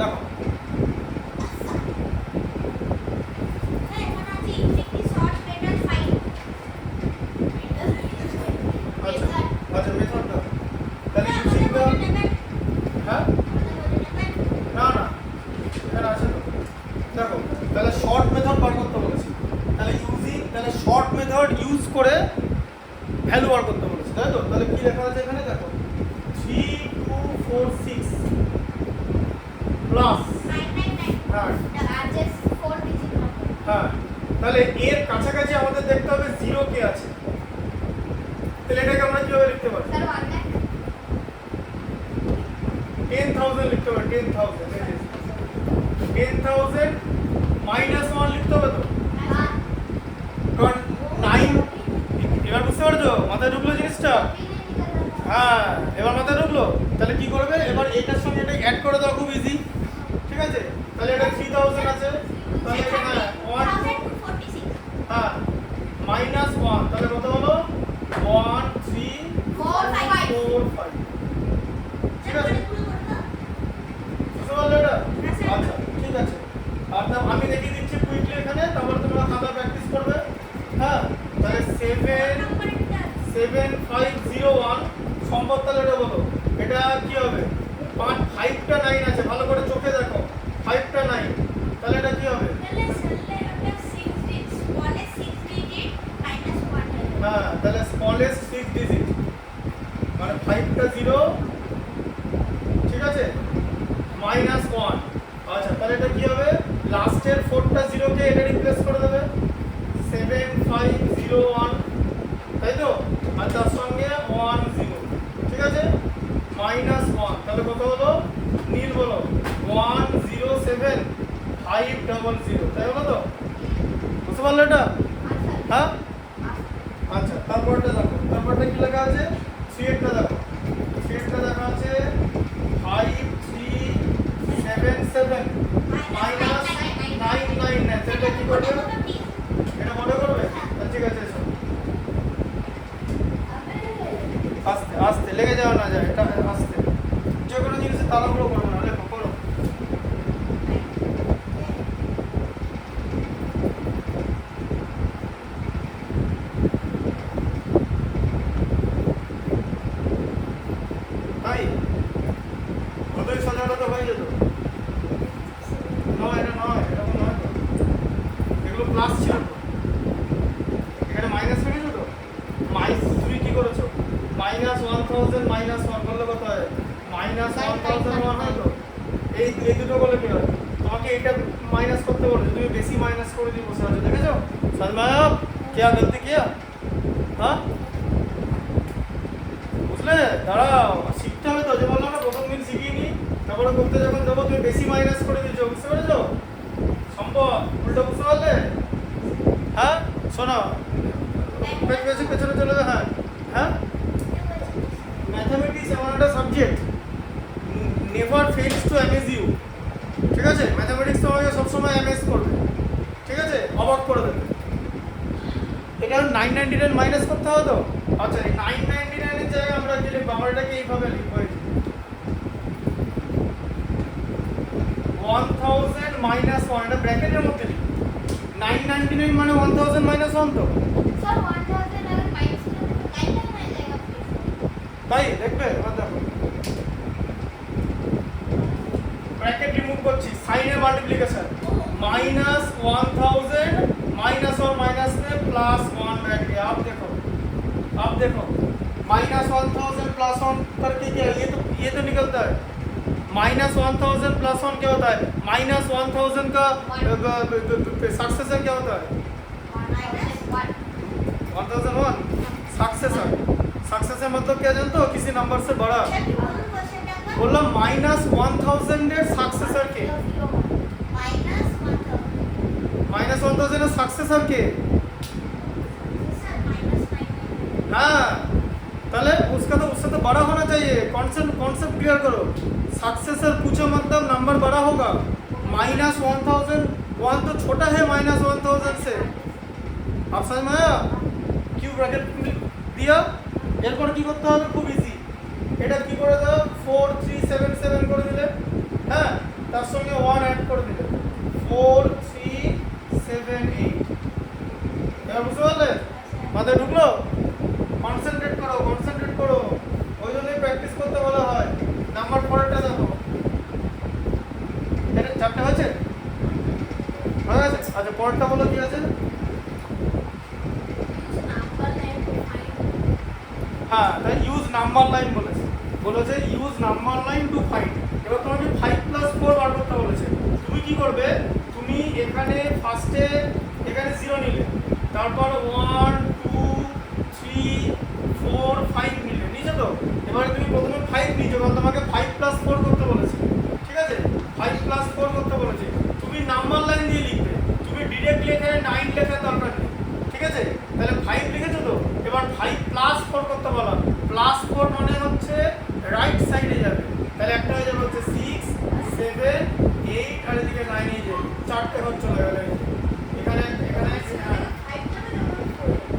দেখো আচ্ছা আচ্ছা, মেথডটা তাহলে ইউজিং দ্য, হ্যাঁ না না এখানে আছে তো। দেখো তাহলে শর্ট মেথড বার করতে বলেছি, তাহলে তাহলে শর্ট মেথড ইউজ করে ভ্যালু বার করতে বলেছি, তাই তো। তাহলে কি লেখা আছে এখানে দেখো, 3246 প্লাস, হ্যাঁ, তাহলে এর কাছাকাছি আমাদের দেখতে হবে জিরো কে আছে, তাহলে এটাকে আমরা কিভাবে লিখতে পারি? 10,000 লিখতে হবে, 10,000 মাইনাস 1 লিখতে হবে তো, কারণ 9, এবার বুঝতে পারছো মাথায় ঢুকলো জিনিসটা? হ্যাঁ এবার মাথায় ঢুকলো। তাহলে কি করবে, এবার এটার সঙ্গে এটা অ্যাড করে দাও, খুব ইজি, ঠিক আছে। তাহলে এটা 3000 আছে, তাহলে এখানে 1, হ্যাঁ, মাইনাস 1, তাহলে কত হলো? 1 3 4 5, ঠিক আছে, বুঝতে পারলে এটা? আচ্ছা ঠিক আছে। আর আমি দেখিয়ে দিচ্ছি কুইকলি এখানে, তারপর তোমরা খাতা প্র্যাকটিস করবে, হ্যাঁ। তাহলে 7501 সম্পদ, তাহলে এটা বলো, এটা কি হবে? 5টা 9 আছে, ভালো করে চোখে দেখো, 5টা 9, তাহলে এটা কি হবে? হ্যাঁ, তাহলে স্মলেস্ট 6 ডিজিট মানে 5টা 0, ঠিক আছে, মাইনাস 1। আচ্ছা তাহলে এটা কি হবে? লাস্টের 4টা 0 কে এটা রিপ্লেস করে দেবে, 7501, তাই তো, আর তার সঙ্গে 1 0, ঠিক আছে, মাইনাস 1, তাহলে কত হলো? নীল বলো, 107500, তাই হলো তো? বুঝতে পারলে এটা? হ্যাঁ আচ্ছা, তারপরটা দেখো, তারপরটা কি লেখা আছে? 3টা দেখো, 3টা দেখা আছে 5377 মাইনাস 999, সেটা কি করবে? এটা মনে করবে? ঠিক আছে, এসো আস্তে আস্তে, লেগে যাওয়া না যায়, এটা আস্তে, যে কোনো জিনিসে তাড়াহুড়ো করবে না, লেখো, করো। এগুলো প্লাস ছিল তো, এখানে মাইনাস হয়ে গেছে তো, তুমি কি করেছো -1000 -1 করলে কত হয় -1001 হয় তো, এই দুটো করলে কি হয়, তোমাকে এটা মাইনাস করতে বলেছে, তুমি বেশি মাইনাস করে দিয়ে বসে আছো, দেখেছো সলমায়া क्या गलती किया हाँ বুঝলে? দাঁড়াও, শিখতে হবে তো, যে বললাম না প্রথম দিন শিখিনি, তারপরে করতে যখন দেবো তুমি বেশি মাইনাস করে দিচ্ছ, বুঝতে পেরেছো? সম্ভব উল্টো বুঝতে পারলে? হ্যাঁ শোনো, পেছনে চলে যাও। হ্যাঁ হ্যাঁ, ম্যাথামেটিক্স এমন একটা subject, never fails to amaze you, ঠিক আছে? ম্যাথামেটিক্স তোমাকে সবসময় অ্যামেজ করবে, ঠিক আছে, অবাক করে দেবে। এটা 999 মাইনাস করতে হবে তো, আচ্ছা এই 999 এর জায়গায় আমরা কি লিখবো, আমরা এটাকে এইভাবে লিখবো, 1000 মাইনাস 1, এটা ব্র্যাকেটের মধ্যে লিখবো, 999 মানে 1000 মাইনাস 1 তো, सर 1000 अगर माइनस करो तो 99 आ जाएगा फिर। তাই দেখবে এবার দেখো, ব্র্যাকেট রিমুভ করছি, সাইনের মাল্টিপ্লিকেশন, -1000 माइनस और माइनस में +1 बैठ गया। आप देखो -1000 +1 करके क्या, ये तो निकलता है, -1000 +1 क्या होता है, -1000 का सक्सेसर क्या होता है, -1 सक्सेसर मतलब क्या जानते हो, किसी नंबर से बड़ा, सर की बोलूं क्वेश्चन नंबर बोललाम -1000 এর सक्सेसर के, -1000 এর सक्सेसर के, सर -9 हाँ ताहले उसका तो उससे तो बड़ा होना चाहिए, कॉन्सेप्ट क्लियर करो, सक्सेसर पूछो मतलब नंबर बड़ा होगा, -1000 1 तो छोटा है -1000 से, आप समझ में आया? क्यों ब्रैकेट दिया, এরপর কি করতে হবে, খুব ইজি, এটা কি করে দাও 4377 করে দিলে, হ্যাঁ তার সঙ্গে 1 অ্যাড করে দিলে 4378, এবার বুঝতে পারলে, মাথায় ঢুকলো? কনসেন্ট্রেট করো, ওই জন্যই প্র্যাকটিস করতে বলা হয়। নাম্বার পরেরটা দেখো, এটা 4টা হয়েছে, হয়ে গেছে, আচ্ছা পরেরটা বলো কি আছে, नंबर लाइन टू फाइंड। হ্যাঁ তাই ইউজ নাম্বার লাইন বলেছে use number line to find. এবার তোমাকে 5+4 বার করতে বলেছে, তুমি কি করবে, তুমি এখানে ফার্স্টে এখানে 0 নিলে, তারপর 1 2 3 4 5 নিলে, নিচে তো, এবারে তুমি প্রথমে 5 নিচ্ছ, কারণ তোমাকে 5+4 করতে বলেছে, ঠিক আছে, 5+4 করতে বলেছে, তুমি নাম্বার লাইন দিয়ে লিখবে, তুমি ডিরেক্টলি এখানে 9 লেখার দরকার নেই, ঠিক আছে? তাহলে 5 লিখেছো তো, এবার 5+4 করতে বলা, +4 মানে হচ্ছে রাইট সাইডে যাবে, তাহলে একটা হয়ে যাবে হচ্ছে 6 7 8 আর এদিকে 9 এই যে 4টে ঘর চলে গেল, এখানে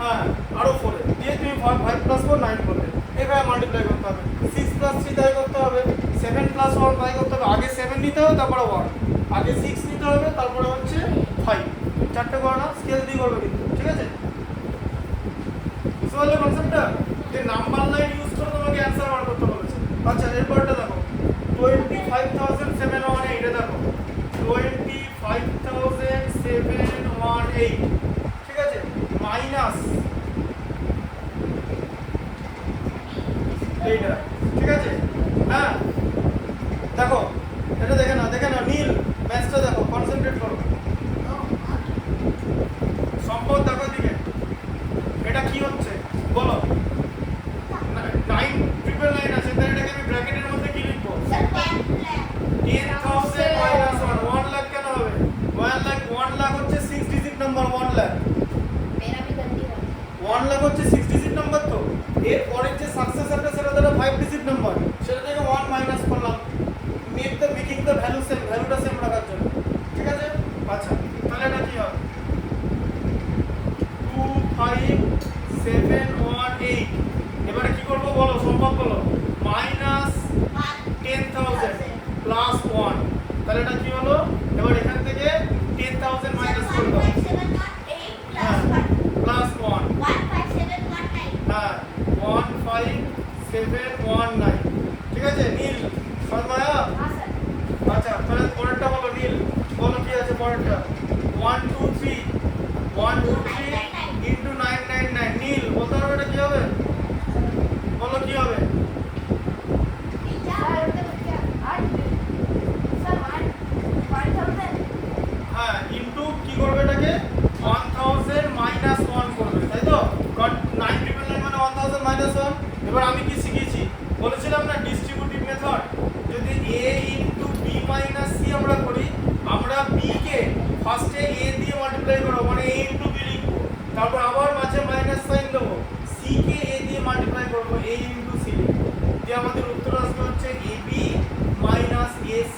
হ্যাঁ আরো 4 দিয়ে তুমি 5+4 9 করবে, এভাবে মাল্টিপ্লাই করতে হবে, 6+3 তাই করতে হবে, 7+1 তাই করতে হবে, আগে 7 নিতে হবে তারপরে 1, আগে 6 নিতে হবে তারপরে হচ্ছে 5, 4টে করো না, স্কেল দিয়ে করবে কিন্তু, ঠিক আছে? বুঝতে পারলে কনসেপ্টটা, যে নাম্বার লাইন ইউজ করে তোমাকে অ্যানসার বার করতে বলেছে। আচ্ছা এরপরটা দেখো 25718, এটা দেখো 25718, ঠিক আছে, মাইনাস এইটা, ঠিক আছে, হ্যাঁ দেখো এটা দেখে না নীল ম্যাথটা দেখো, কনসেন্ট্রেট করো, সম্পদ দেখো দিকে, এটা কি হচ্ছে বলো, 999 আছে, তাহলে এটাকে আমি ব্র্যাকেটের মধ্যে কি লিখবো, सर 10 लाख 10,000 মাইনাস 1 লাখ কেন হবে, 1 লাখ হচ্ছে 6 ডিজিট নাম্বার, 1 লাখ मेरा भी गलती हो 1 লাখ হচ্ছে 6 ডিজিট নাম্বার তো, এর পরের যে সাকসেসরটা সেটা তো 5 ডিজিট নাম্বার, সেটা থেকে 1 মাইনাস করলাম, মেকিং দ্য ভ্যালু সেম, ভ্যালুটা সেম রাখার জন্য, ঠিক আছে? আচ্ছা তাহলে এটা কি হবে, 25718, এবারে কি করব বলো, সম্ভব বলো, -10,000 +1, তাহলে এটা কি হলো, এবার এখান থেকে 10,000 মাইনাস করে দাও, হ্যাঁ +1, 15719 হ্যাঁ 15719, ঠিক আছে নীল সন্ময়া, हां सर আচ্ছা তাহলে পরেরটা বলো নীল, বলো কি আছে পরেরটা, 1 2 3 মাল্টিপ্লাই করবো মানে a ইন্টু বি লিখবো, তারপর আবার মাঝে মাইনাস সাইন দেবো, সি কে a দিয়ে মাল্টিপ্লাই করবো, a ইন্টু সি লিখবো, দিয়ে আমাদের উত্তর আসবে হচ্ছে ab মাইনাস ac।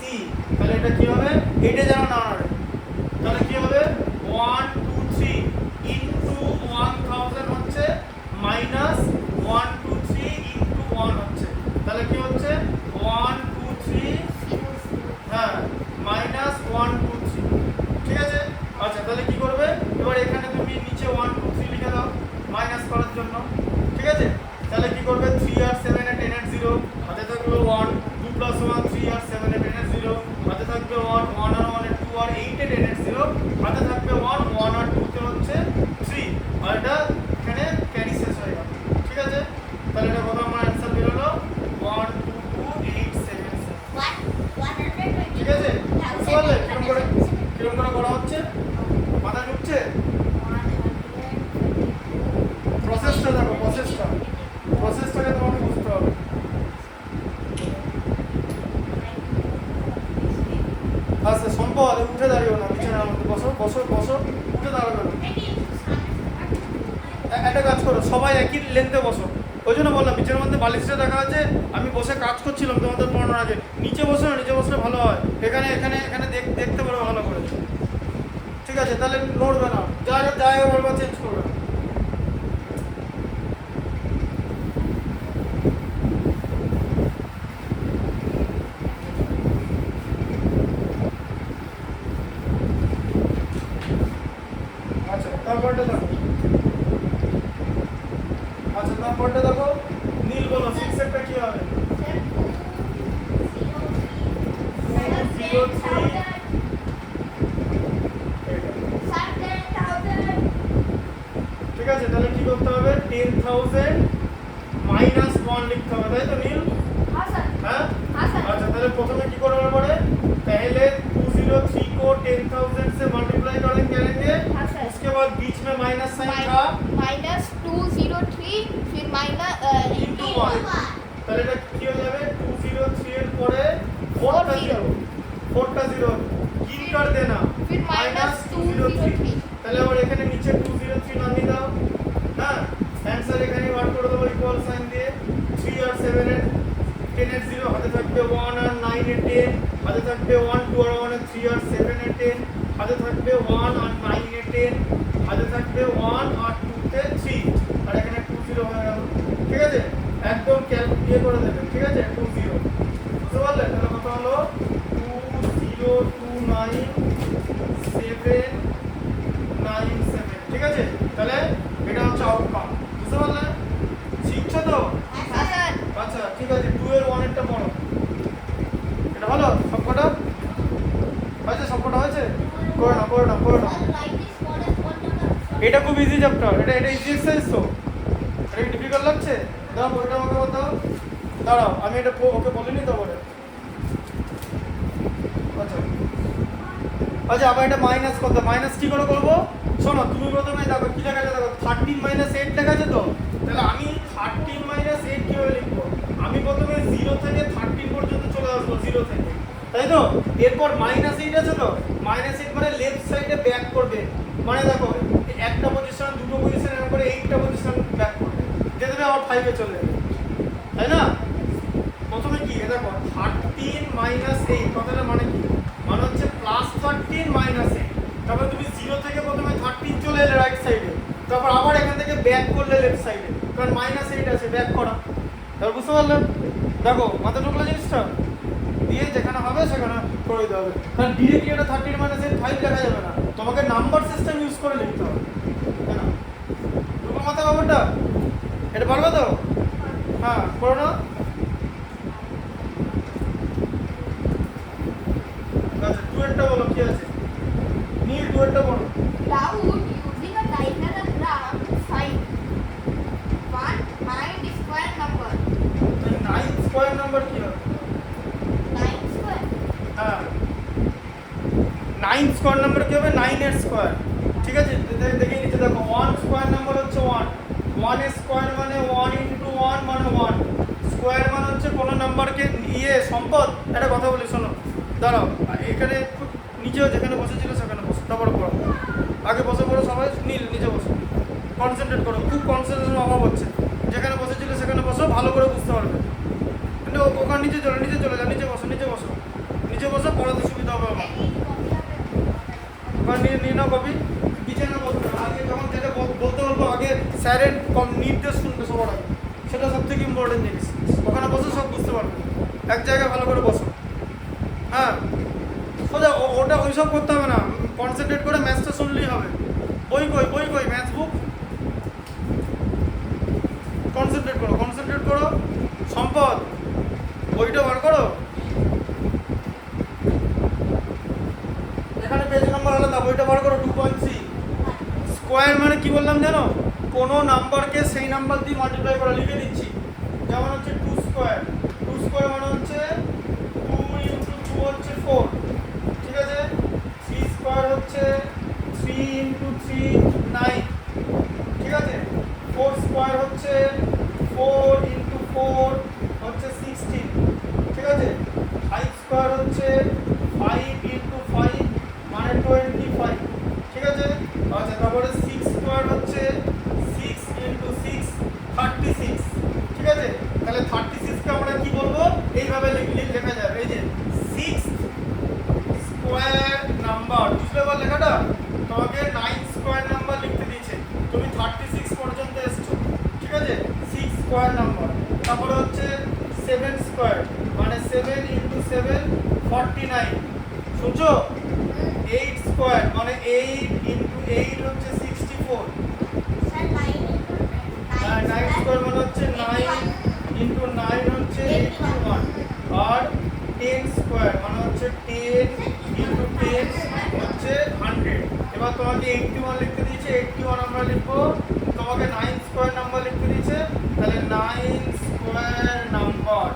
তাহলে এটা কি হবে, এটা যেন না হয়, তাহলে কি হবে 1 2 3 ইন্টু 1000 হচ্ছে মাইনাস 1 2 3 ইন্টু 1 হচ্ছে, তাহলে কি হচ্ছে 1 2 3 হ্যাঁ মাইনাস 1 2 3, ঠিক আছে। আচ্ছা তাহলে কি করবে, এবার এখানে তুমি নিচে 1 2 3 লিখে দাও মাইনাস করার জন্য, ঠিক আছে। তাহলে কি করবে 3 আর 7 এ 10 এর 0 হাতে থাকবে 1, 2 প্লাস 1 3 আর 7 এ 10 এর 0 হাতে থাকবে 1, 1 আর 1 এ 2 আর 8 এ 10 এর 0 হাতে থাকবে 1, 1 আর 2 তে হচ্ছে 3, আর এটা এখানে ক্যারি শেষ হয়ে গেল, ঠিক আছে। তাহলে এটা কত আমার অ্যানসার বের হলো 1 2 2 8 7 7, ঠিক আছে। বুঝতে পারলে কিরকম করে করা হচ্ছে, মাথায় ঢুকছে? প্রসেসটা দেখো, প্রসেসটাকে তোমাকে বুঝতে হবে। আচ্ছা সম্পদ উঠে দাঁড়িও না, বিছানার মধ্যে বসো বসো বসো, উঠে দাঁড়াবে না। একটা কাজ করো, সবাই একই লেন্থে বসো, ওই জন্য বললাম বিছানার মধ্যে বালিশটা দেখা আছে, আমি বসে কাজ করছিলাম তোমাদের পড়ানোর আগে, নিচে বসো না, নিচে বসলে ভালো হয়, এখানে এখানে এখানে দেখতে পারবে ভালো করে, ঠিক আছে। তাহলে নড়বে না, জায়গা বলবা চেঞ্জ করবে না। আচ্ছা তারপরটা দেখো, আচ্ছা তারপরটা দেখো, নীল বলো 6 এরটা কি হবে, 2 0 3 ঠিক আছে। তাহলে কি করতে হবে 10,000 মাইনাস 1 লিখতে হবে, তাই তো নীল? হ্যাঁ अच्छा তাহলে প্রথমে কি করব পরে, पहले 203 को 10,000 से मल्टीप्लाई करेंगे, उसके बाद बीच में माइनस साइन था माइनस 203 फिर माइनस इनटू 1, তাহলে এটা কি হয়ে যাবে 203 এর পরে 4টা 0 কি कर देना फिर माइनस 203, তাহলে আবার এখানে নিচে 203 নামিয়ে দাও, হ্যাঁ आंसर এখানে বার করে দেবো ইকুয়াল সাইন দিয়ে, 3 আর 7 এর 10 এর 0 হাতে থাকবে 1 আর 9 এর 10 হাতে থাকবে 1 2 আর 1 এর 3 আর 7 এর 10 হাতে থাকবে 1 আর 9 এর 10 হাতে থাকবে 1 আর 2 তে 3 আর এখানে 2 0 হয়ে গেল, ঠিক আছে। একদম ক্যালকুলেট করে দেবেন, ঠিক আছে 2 0, বুঝতে পারলে? তাহলে কত হলো 2029 7, ঠিক আছে। তাহলে এটা হচ্ছে আউটকাম, বুঝতে পারলে? শিখছো তো? আচ্ছা ঠিক আছে, 2 এর 1 এরটা পড়ো, এটা হলো সবকটা হয়েছে, সবকটা হয়েছে, করে না এটা খুব ইজি চ্যাপ্টার, এটা ইজি এক্সারসাইজ তো, এটা কি ডিফিকাল্ট লাগছে? দাও ওটা আমাকে বলো, দাঁড়াও আমি এটা ওকে বলিনি তো বলে, আচ্ছা আচ্ছা আবার এটা মাইনাস করতে, মাইনাস কি করে করবো শোনো, তুমি প্রথমে দেখো কি লেখা আছে, দেখো 13 মাইনাস 8 লেখা আছে তো, তাহলে আমি 13 মাইনাস 8 কিভাবে লিখবো, আমি প্রথমে 0 থেকে 13 পর্যন্ত চলে আসবো, 0 থেকে, তাই তো। এরপর মাইনাস 8 আছে তো, মাইনাস 8 মানে লেফট সাইডে ব্যাক করবে, মানে দেখো একটা পজিশন দুটো পজিশন এরকম করে 8টা পজিশন ব্যাক করবে, যে দেবে আবার 5 এ চলে যাবে, তাই না। প্রথমে কি দেখো 13 মাইনাস 8 কথাটার মানে কি, মানে হচ্ছে প্লাস 13 মাইনাস 8, তারপর তুমি 0 থেকে প্রথমে 13 চলে এলে রাইট সাইডে, তারপর আবার এখান থেকে ব্যাক করলে লেফট সাইডে, কারণ মাইনাস 8 আছে ব্যাক করা, তারপর বুঝতে পারলে? দেখো মাথা ঢুকলো জিনিসটা, দিয়ে যেখানে হবে সেখানে করে দিতে হবে, কারণ ডিরেক্টলি এটা 13 মাইনাস 8 5 লেখা যাবে না, তোমাকে নাম্বার সিস্টেম ইউজ করে লিখতে হবে, তাই না? ঢুকলো মাথা ব্যাপারটা, এটা পারবে তো? হ্যাঁ করো না। আচ্ছা 2 এরটা বলো কি আছে, নীল 2 এরটা বলো। Cloud using a diagram find 1 9 square number, 9 square number কি হবে? 9 square হ্যাঁ 9 স্কয়ার নাম্বার কি হবে, 9 এর স্কয়ার, ঠিক আছে। দেখে নিচে দেখো 1 স্কয়ার নাম্বার হচ্ছে 1, 1 এর স্কয়ার মানে 1 ইনটু 1 মানে 1, স্কয়ার মানে হচ্ছে কোন নাম্বারকে সম্পদ, একটা কথা বলি শোনো, দাঁড়াও এখানে নিচেও যেখানে বসেছিল সেখানে বসো, তারপর পড়ো, আগে কনসেন্ট্রেট করো, খুব কনসেন্ট্রেশন অভাব হচ্ছে। যেখানে বসেছিল সেখানে বসো, ভালো করে বুঝতে পারবে। কিন্তু ওখানে নিচে চলে যাও, নিচে বসো, নিচে বসো, পড়াতে সুবিধা হবে আমার। ওখানে নিয়ে নাও কপি, বিছানা বসবে না। আগে যখন যেটা বলতে বলবো আগে স্যারের নির্দেশ শুনবে সবার আগে, সেটা সব থেকে ইম্পর্টেন্ট জিনিস। ওখানে বসে সব বুঝতে পারবে, এক জায়গায় ভালো করে বসো। হ্যাঁ, সোজা ওটা ওইসব করতে হবে না, কনসেন্ট্রেট করে ম্যাথটা শুনলেই হবে। বই কই ম্যাথস বুক, কনসেন্ট্রেট করো। সম্পদ, বইটা বার করো। এখানে পেজ নাম্বার আলাদা, বইটা বার করো। 2.3 স্কোয়ার মানে কি বললাম জানো? কোনো নাম্বারকে সেই নাম্বার দিয়ে মাল্টিপ্লাই করা, লিখে দিচ্ছি। যেমন হচ্ছে 2 স্কোয়ার মানে হচ্ছে 2 ইন্টু 2 হচ্ছে 4, ঠিক আছে। 3 স্কোয়ার হচ্ছে 3 ইন্টু 3 9, ঠিক আছে। 4 স্কোয়ার হচ্ছে 4 ইন্টু 4 হচ্ছে 16, ঠিক আছে। 5 স্কোয়ার হচ্ছে 5 ইন্টু 5 মানে 25, ঠিক আছে। আচ্ছা, তারপরে 6 স্কোয়ার হচ্ছে 6 ইন্টু 6 36, ঠিক আছে। তাহলে 36 কে আমরা কি বলবো? এইভাবে লেখা যাবে, এই যে 6 স্কোয়ার নাম্বার। বুঝলে বল লেখাটা? তোমাকে 9 স্কোয়ার নাম্বার লিখতে দিয়েছে, তুমি 36 পর্যন্ত এসছো, ঠিক আছে। 6 স্কোয়ার নাম্বার। তারপরে হচ্ছে 7 স্কোয়ার মানে 7 ইন্টু 7 49, শুনছো। 8 স্কোয়ার মানে 8 ইন্টু 8 হচ্ছে 64, স্যার 9 আর 9 স্কোয়ার মানে হচ্ছে 9 ইন্টু 9 হচ্ছে 81, আর 10 স্কোয়ার মানে হচ্ছে 10 ইন্টু 10 হচ্ছে 100। এবার তোমাকে 81 লিখতে দিয়েছে, 81 আমরা লিখবো। তোমাকে 9 স্কোয়ার নাম্বার লিখতে দিয়েছে, তাহলে 9 স্কোয়ার নাম্বার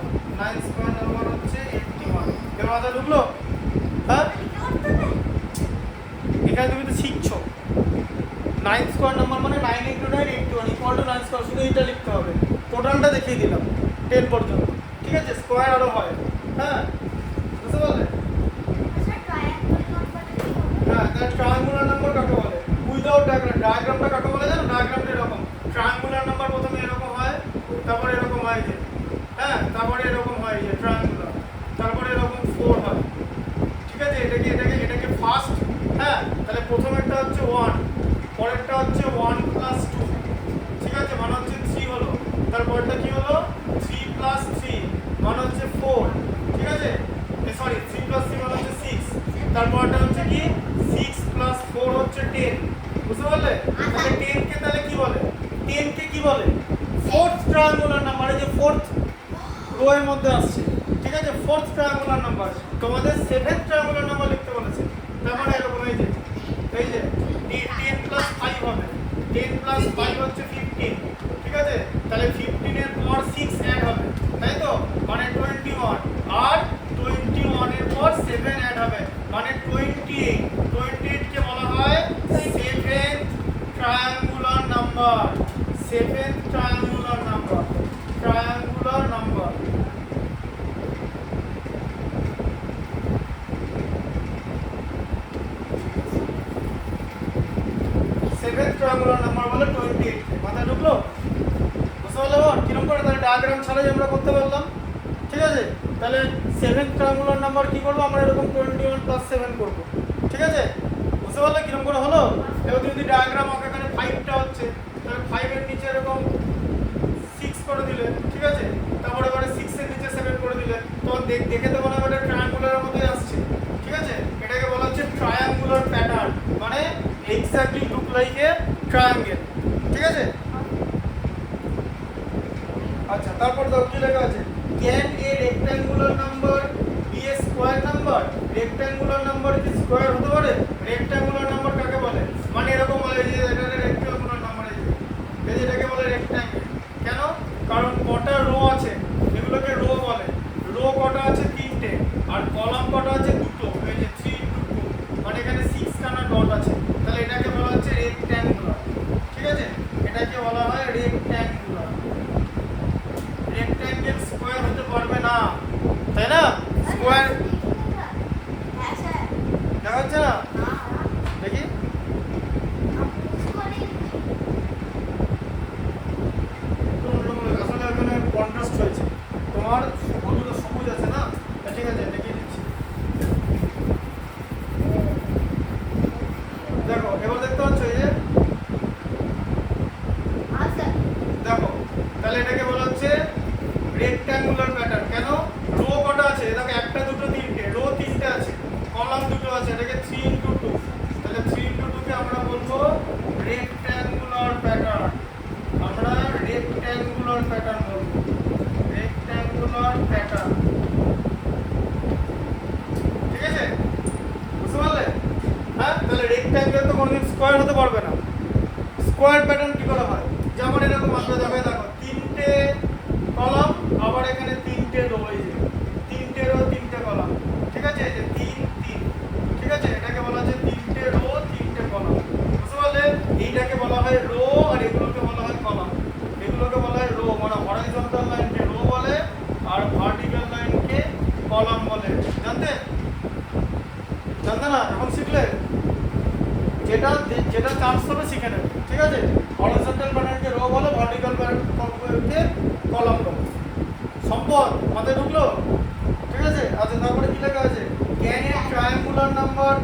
হচ্ছে 81। এবার মাথা ঢুকলো? হ্যাঁ, এখানে তুমি তো শিখছো। 9 স্কোয়ার নাম্বার মানে 9 ইন্টু 9 81 ইকুয়াল টু 9 স্কোয়ার, শুধু এটা লিখতে হবে। টোটালটা দেখিয়ে দিলাম 10 পর্যন্ত, ঠিক আছে। স্কোয়ার আরও হয়। হ্যাঁ, বুঝতে পারলে? স্যার ট্রায়াঙ্গল নাম্বার কি হবে? হ্যাঁ, তাহলে ট্রায়াঙ্গুলার নাম্বার কাকে বলে? উইদাউট ডায়াগ্রামটা কাকে বলে জানো? ডায়াগ্রামটা এরকম, ট্রায়াঙ্গুলার নাম্বার প্রথমে এরকম হয়, তারপরে এরকম হয় যে, হ্যাঁ, তারপরে এরকম হয় যে ট্রায়াঙ্গুলার, তারপরে এরকম 4 হয়, ঠিক আছে। এটাকে ফার্স্ট, হ্যাঁ। তাহলে প্রথমেরটা হচ্ছে 1, পরেরটা হচ্ছে 1 প্লাস 2, ঠিক আছে, মানে হচ্ছে 3 হলো। তারপরটা কি হলো? 3 প্লাস 3 মানে হচ্ছে 4, ঠিক আছে। সরি, 3 প্লাস 3 মানে হচ্ছে 6। তারপরটা হচ্ছে কি? 6 প্লাস 4 হচ্ছে 10, বুঝতে পারলে? তাহলে 10 কে তাহলে কি বলে? 10 কে কি বলে? ফোর্থ ট্রায়াঙ্গুলার নাম্বার, এই যে ফোর্থ রো এর মধ্যে আসছে, ঠিক আছে। Fourth triangular number. তোমাদের 7th ট্রায়াঙ্গুলার নাম্বার লিখতে বলেছে, তার মানে এরকম, এই যে 10 প্লাস 5 হবে, 10 প্লাস 5 হচ্ছে 15, ঠিক আছে। তাহলে 15 এর পর 6 অ্যাড হবে, তাই তো, মানে 21, আর 21 এর পর 7 অ্যাড হবে মানে 28। 28 কে বলা হয় 7th triangular number. 7th triangular number, triangular number. Triangular number বলে 28। মাথায় ঢুকলো? বুঝতে পারলে? কিরকম করে তাহলে ডায়াগ্রাম ছাড়াই আমরা করতে পারলাম, ঠিক আছে। তাহলে 7th ট্রায়াঙ্গুলার নাম্বার কি করবো আমরা? এরকম 21 প্লাস 7 করবো, ঠিক আছে। বুঝতে পারলে কিরকম করে হলো? এবার যদি ডায়াগ্রাম আঁকা, এখানে 5টা হচ্ছে, তাহলে 5 এর নিচে এরকম 6 করে দিলে, ঠিক আছে। তারপরে এবারে 6 এর নিচে 7 করে দিলে, তো দেখে তো মনে হবে এটা ট্রায়াঙ্গুলারের মধ্যেই আসছে, ঠিক আছে। এটাকে বলা হচ্ছে ট্রায়াঙ্গুলার প্যাটার্ন, মানে exactly look like a triangle, ঠিক আছে। আচ্ছা, তারপর দাও কি লেখা আছে? Can a rectangular number be a square number? Rectangular number কি স্কয়ার হতে পারে? রেক্ট্যাঙ্গুলার নাম্বার কাকে বলে? মানে এরকম বলে যে এটা রেক্ট্যাঙ্গুলার নাম্বার, এই যে এটাকে বলে রেক্ট্যাঙ্গেল। কেন? কারণ কটা রো আছে, এগুলোকে রো বলে। রো কটা আছে? 3টে, আর কলাম কটা আছে? 2টো, এই যে 3 into 2 মানে এখানে 6 খানা ডট আছে, তাহলে এটাকে বলা হচ্ছে রেক্ট্যাঙ্গুলার, ঠিক আছে। এটাকে বলা হয় রেক্ট্যাঙ্গুলার। রেক্ট্যাঙ্গেল স্কয়ার হতে পারবে না, তাই না? স্কয়ার হ্যাঁ স্যার। দেখা যাচ্ছে না? হ্যাঁ। দেখি, স্কোয়ার প্যাটার্ন কি করে হয়, যেমন এরকম আমরা দেখো তিনটে কলাম, আবার এখানে তিনটে রো, এই যে তিনটে রো তিনটে কলাম, ঠিক আছে, এই যে 3 3, ঠিক আছে, এটাকে বলা হচ্ছে তিনটে রো তিনটে কলাম, বুঝতে পারলে? এইটাকে বলা হয় রো আর এগুলোকে বলা হয় কলাম। এগুলোকে বলা হয় রো, মানে হরাইজন্টাল লাইনকে রো বলে আর ভার্টিক্যাল লাইনকে কলাম বলে। জানতে না? এখন শিখলে যেটা যেটা চান্স হবে শিখে নেবে, ঠিক আছে? হরাইজন্টাল প্যাটার্নকে রো বলে, ভার্টিক্যাল প্যাটার্নকে কলাম বলে। সম্পদ মাথায় ঢুকলো? ঠিক আছে। আচ্ছা, তারপরে কি লেখা আছে? Can A triangular number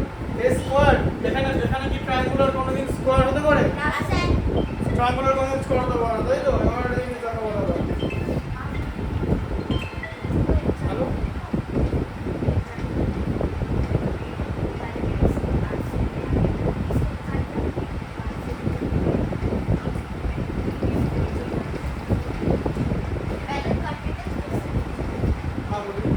A square, এখানে কি ট্রায়াঙ্গুলার কোনোদিন স্কোয়ার হতে পারে? না স্যার। ট্রায়াঙ্গুলার কোনোদিন স্কোয়ার হতে পারে না, তাই তো? এবার এটা জিনিস দেখা বলা হবে। হ্যালো, হ্যাঁ বলুন।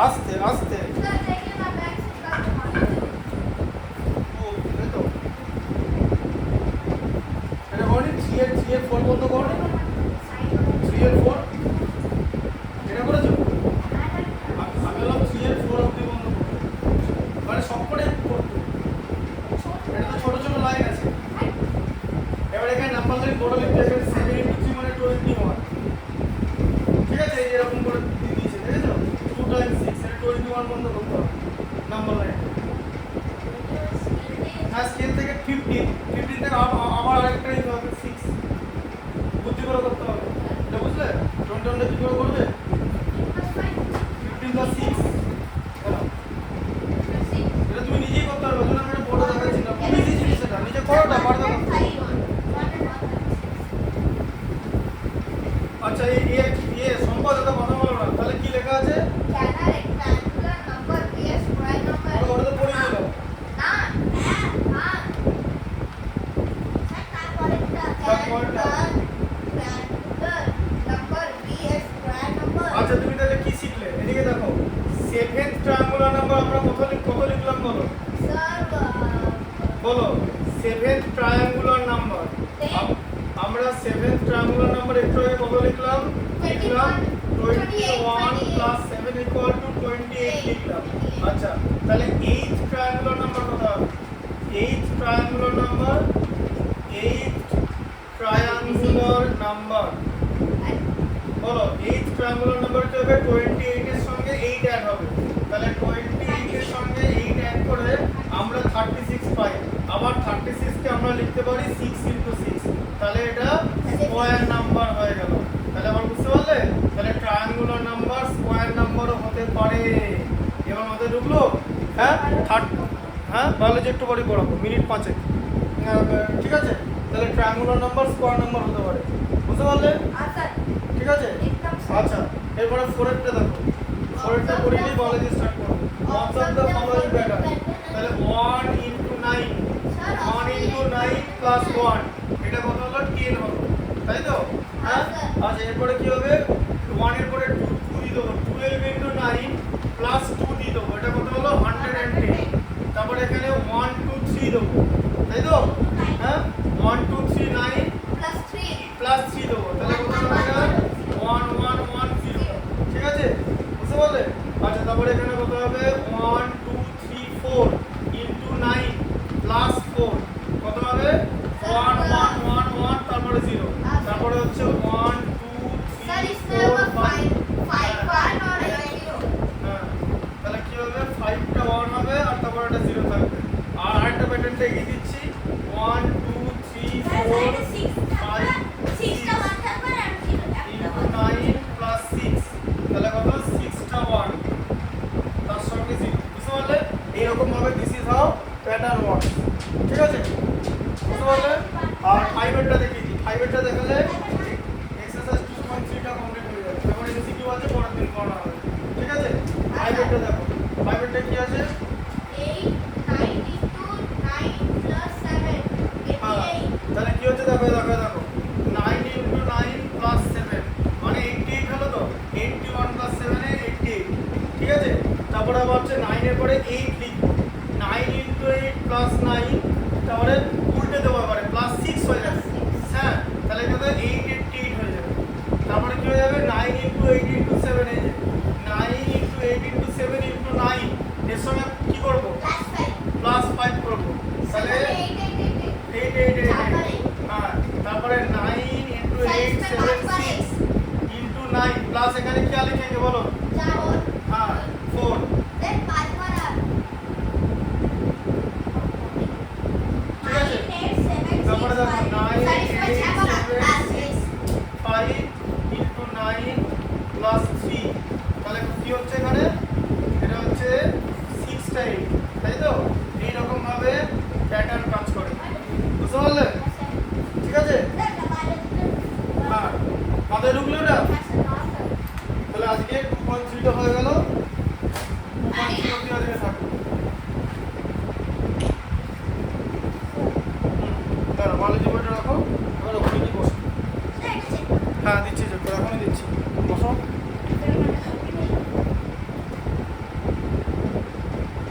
আস্তে আস্তে Sir, देखिए मैं बैक से करके मारता हूँ। ও এই তো এটা করনি 3 এর 4 বন্ধ করনি 3 এর 4 এটা করেছো আমি বললাম 3 এর 4 অবধি বন্ধ করতে মানে সবকটাই করতে এটা তো ছোট ছোট লাইন আছে এবার এখানে নাম্বার লাইন বড় লিখতে হবে 7 ইনটু 3 মানে 21 ঠিক আছে এই এরকম করে দিয়ে দিয়েছে দেখেছো 2 টাইমস 6 এটা 21 বন্ধ করতে হবে নাম্বার লাইন হ্যাঁ স্কেল থেকে 15 15 থেকে আবার আরেকটা নিতে হবে 6 বুদ্ধি করে করতে হবে এটা বুঝলে 21 কি করে করবে 15 প্লাস 6 বলো এটা তুমি নিজেই করতে পারবে ওই জন্য আমি একটা বোর্ডে দেখাচ্ছি না খুব ইজি জিনিস এটা নিজে করো না পারবে না আচ্ছা এই সম্পদ এটা কথা বলো না তাহলে কি লেখা আছে ওটা তো পড়ে দিলাম আচ্ছা তুমি তাহলে কি শিখলে এদিকে দেখো সেভেন্থ ট্রায়াঙ্গুলার নাম্বার আমরা কত লিখলাম বলো বলো সেভেন্থ ট্রায়াঙ্গুলার নাম্বার আমরা সেভেন্থ ট্রায়াঙ্গুলার নাম্বার একটু আগে কত লিখলাম 21 প্লাস 7 ইকুয়াল টু 28 লিখলাম আচ্ছা তাহলে এইথ ট্রায়াঙ্গুলার নাম্বার কত হবে এইথ ট্রায়াঙ্গুলার নাম্বার বলো এইথ ট্রায়াঙ্গুলার নাম্বার কি হবে 28 এর সঙ্গে 8 অ্যাড হবে তাহলে 28 এর সঙ্গে 8 অ্যাড করে আমরা 36 পাই আবার 36 কে আমরা লিখতে পারি 6 ইনটু 6 তাহলে এটা স্কয়ার নাম্বার হয়ে গেল তাহলে আবার বুঝতে পারলে তাহলে ট্রায়াঙ্গুলার নাম্বার স্কয়ার নাম্বারও হতে পারে এবার আমাদের ঢুকলো হ্যাঁ হ্যাঁ বায়োলজি একটু পরে পড়াবো মিনিট 5 ঠিক আছে তাহলে ট্রায়াঙ্গুলার নাম্বার স্কয়ার নাম্বার হতে পারে বুঝতে পারলে ঠিক আছে আচ্ছা এরপরে ফোরেরটা দেখো ফোরেরটা করে নিয়ে বায়োলজি স্টার্ট করব অবজার্ভ দ্য ফলোইং প্যাটার্ন তাহলে 1 ইনটু 9 1 ইনটু 9 প্লাস 1 এটা কত হলো 10 হবে তাই তো হ্যাঁ আচ্ছা এরপরে কি হবে 1 এর পরে 2 দিয়ে দেবো 12 ইনটু 9 প্লাস 2 দিয়ে দেবো এটা কত হলো 110 তারপরে এখানে 1 2 3 দেবো তাই তো হ্যাঁ 1 2 3 9 প্লাস 3 দেবো তাহলে কত হবে এটা 1 1 1 0 ঠিক আছে বুঝতে পারলে আচ্ছা তারপরে এখানে কত হবে 1 2 3 4 ইনটু 9 প্লাস 4 কত হবে 1 1 1 1 তারপরে 0 তারপরে হচ্ছে 1 2 3 4 5 হ্যাঁ তাহলে কি হবে 5টা 1 হবে আর তারপরে একটা 0 থাকবে আর আরেকটা প্যাটার্নটা এগিয়ে দিচ্ছি 1 2 3 4 5 9 প্লাস 6 তাহলে কত 6টা 1 তার সঙ্গে 0 বুঝতে পারলে এইরকম ভাবে this is how pattern work ঠিক আছে বুঝতে পারলে আর 5 এরটা দেখিয়ে দিই 5 এরটা দেখালে এক্সারসাইজ 2.3 টা কমপ্লিট হয়ে যাবে তারপর এমসিকিউ আছে পরের দিন করা হবে ঠিক আছে 5 এরটা দেখো 5 এরটা কি আছে তাহলে কি হচ্ছে দেখো 9 ইনটু 9 প্লাস 7 মানে 88 হলো তো 81 প্লাস 7 এ 88 ঠিক আছে তারপরে আবার হচ্ছে 9 এর পরে 8 লিখবো 9 ইনটু 8 প্লাস 9 তারপরে উল্টে দেবো এবারে প্লাস 6 হয়ে যাবে হ্যাঁ তাহলে কত 888 হয়ে যাবে তারপরে কি হয়ে যাবে 9 ইনটু 8 ইনটু 7 এই যে 9 ইনটু 8 ইনটু 7 ইনটু 9 এর সঙ্গে কি করব প্লাস 5 করব তাহলে 888 হ্যাঁ তারপরে 9 ইনটু 8 76 ইনটু 9 প্লাস এখানে কি লিখেंगे বলো 4 হ্যাঁ 4 ঠিক আছে তারপরে দেখো 9 8 5 ইনটু 9 প্লাস 3 তাহলে কি হচ্ছে এখানে এটা হচ্ছে 6 টা 8 তাই তো এই রকম ভাবে প্যাটার্ন কাজ করে বুঝতে পারলে ঠিক আছে হ্যাঁ মাথায় ঢুকলো না তাহলে আজকে 2.3 টা হয়ে গেল 2.3 অবধি আজকে থাকবে দাঁড়া বায়োলজি বইটা রাখো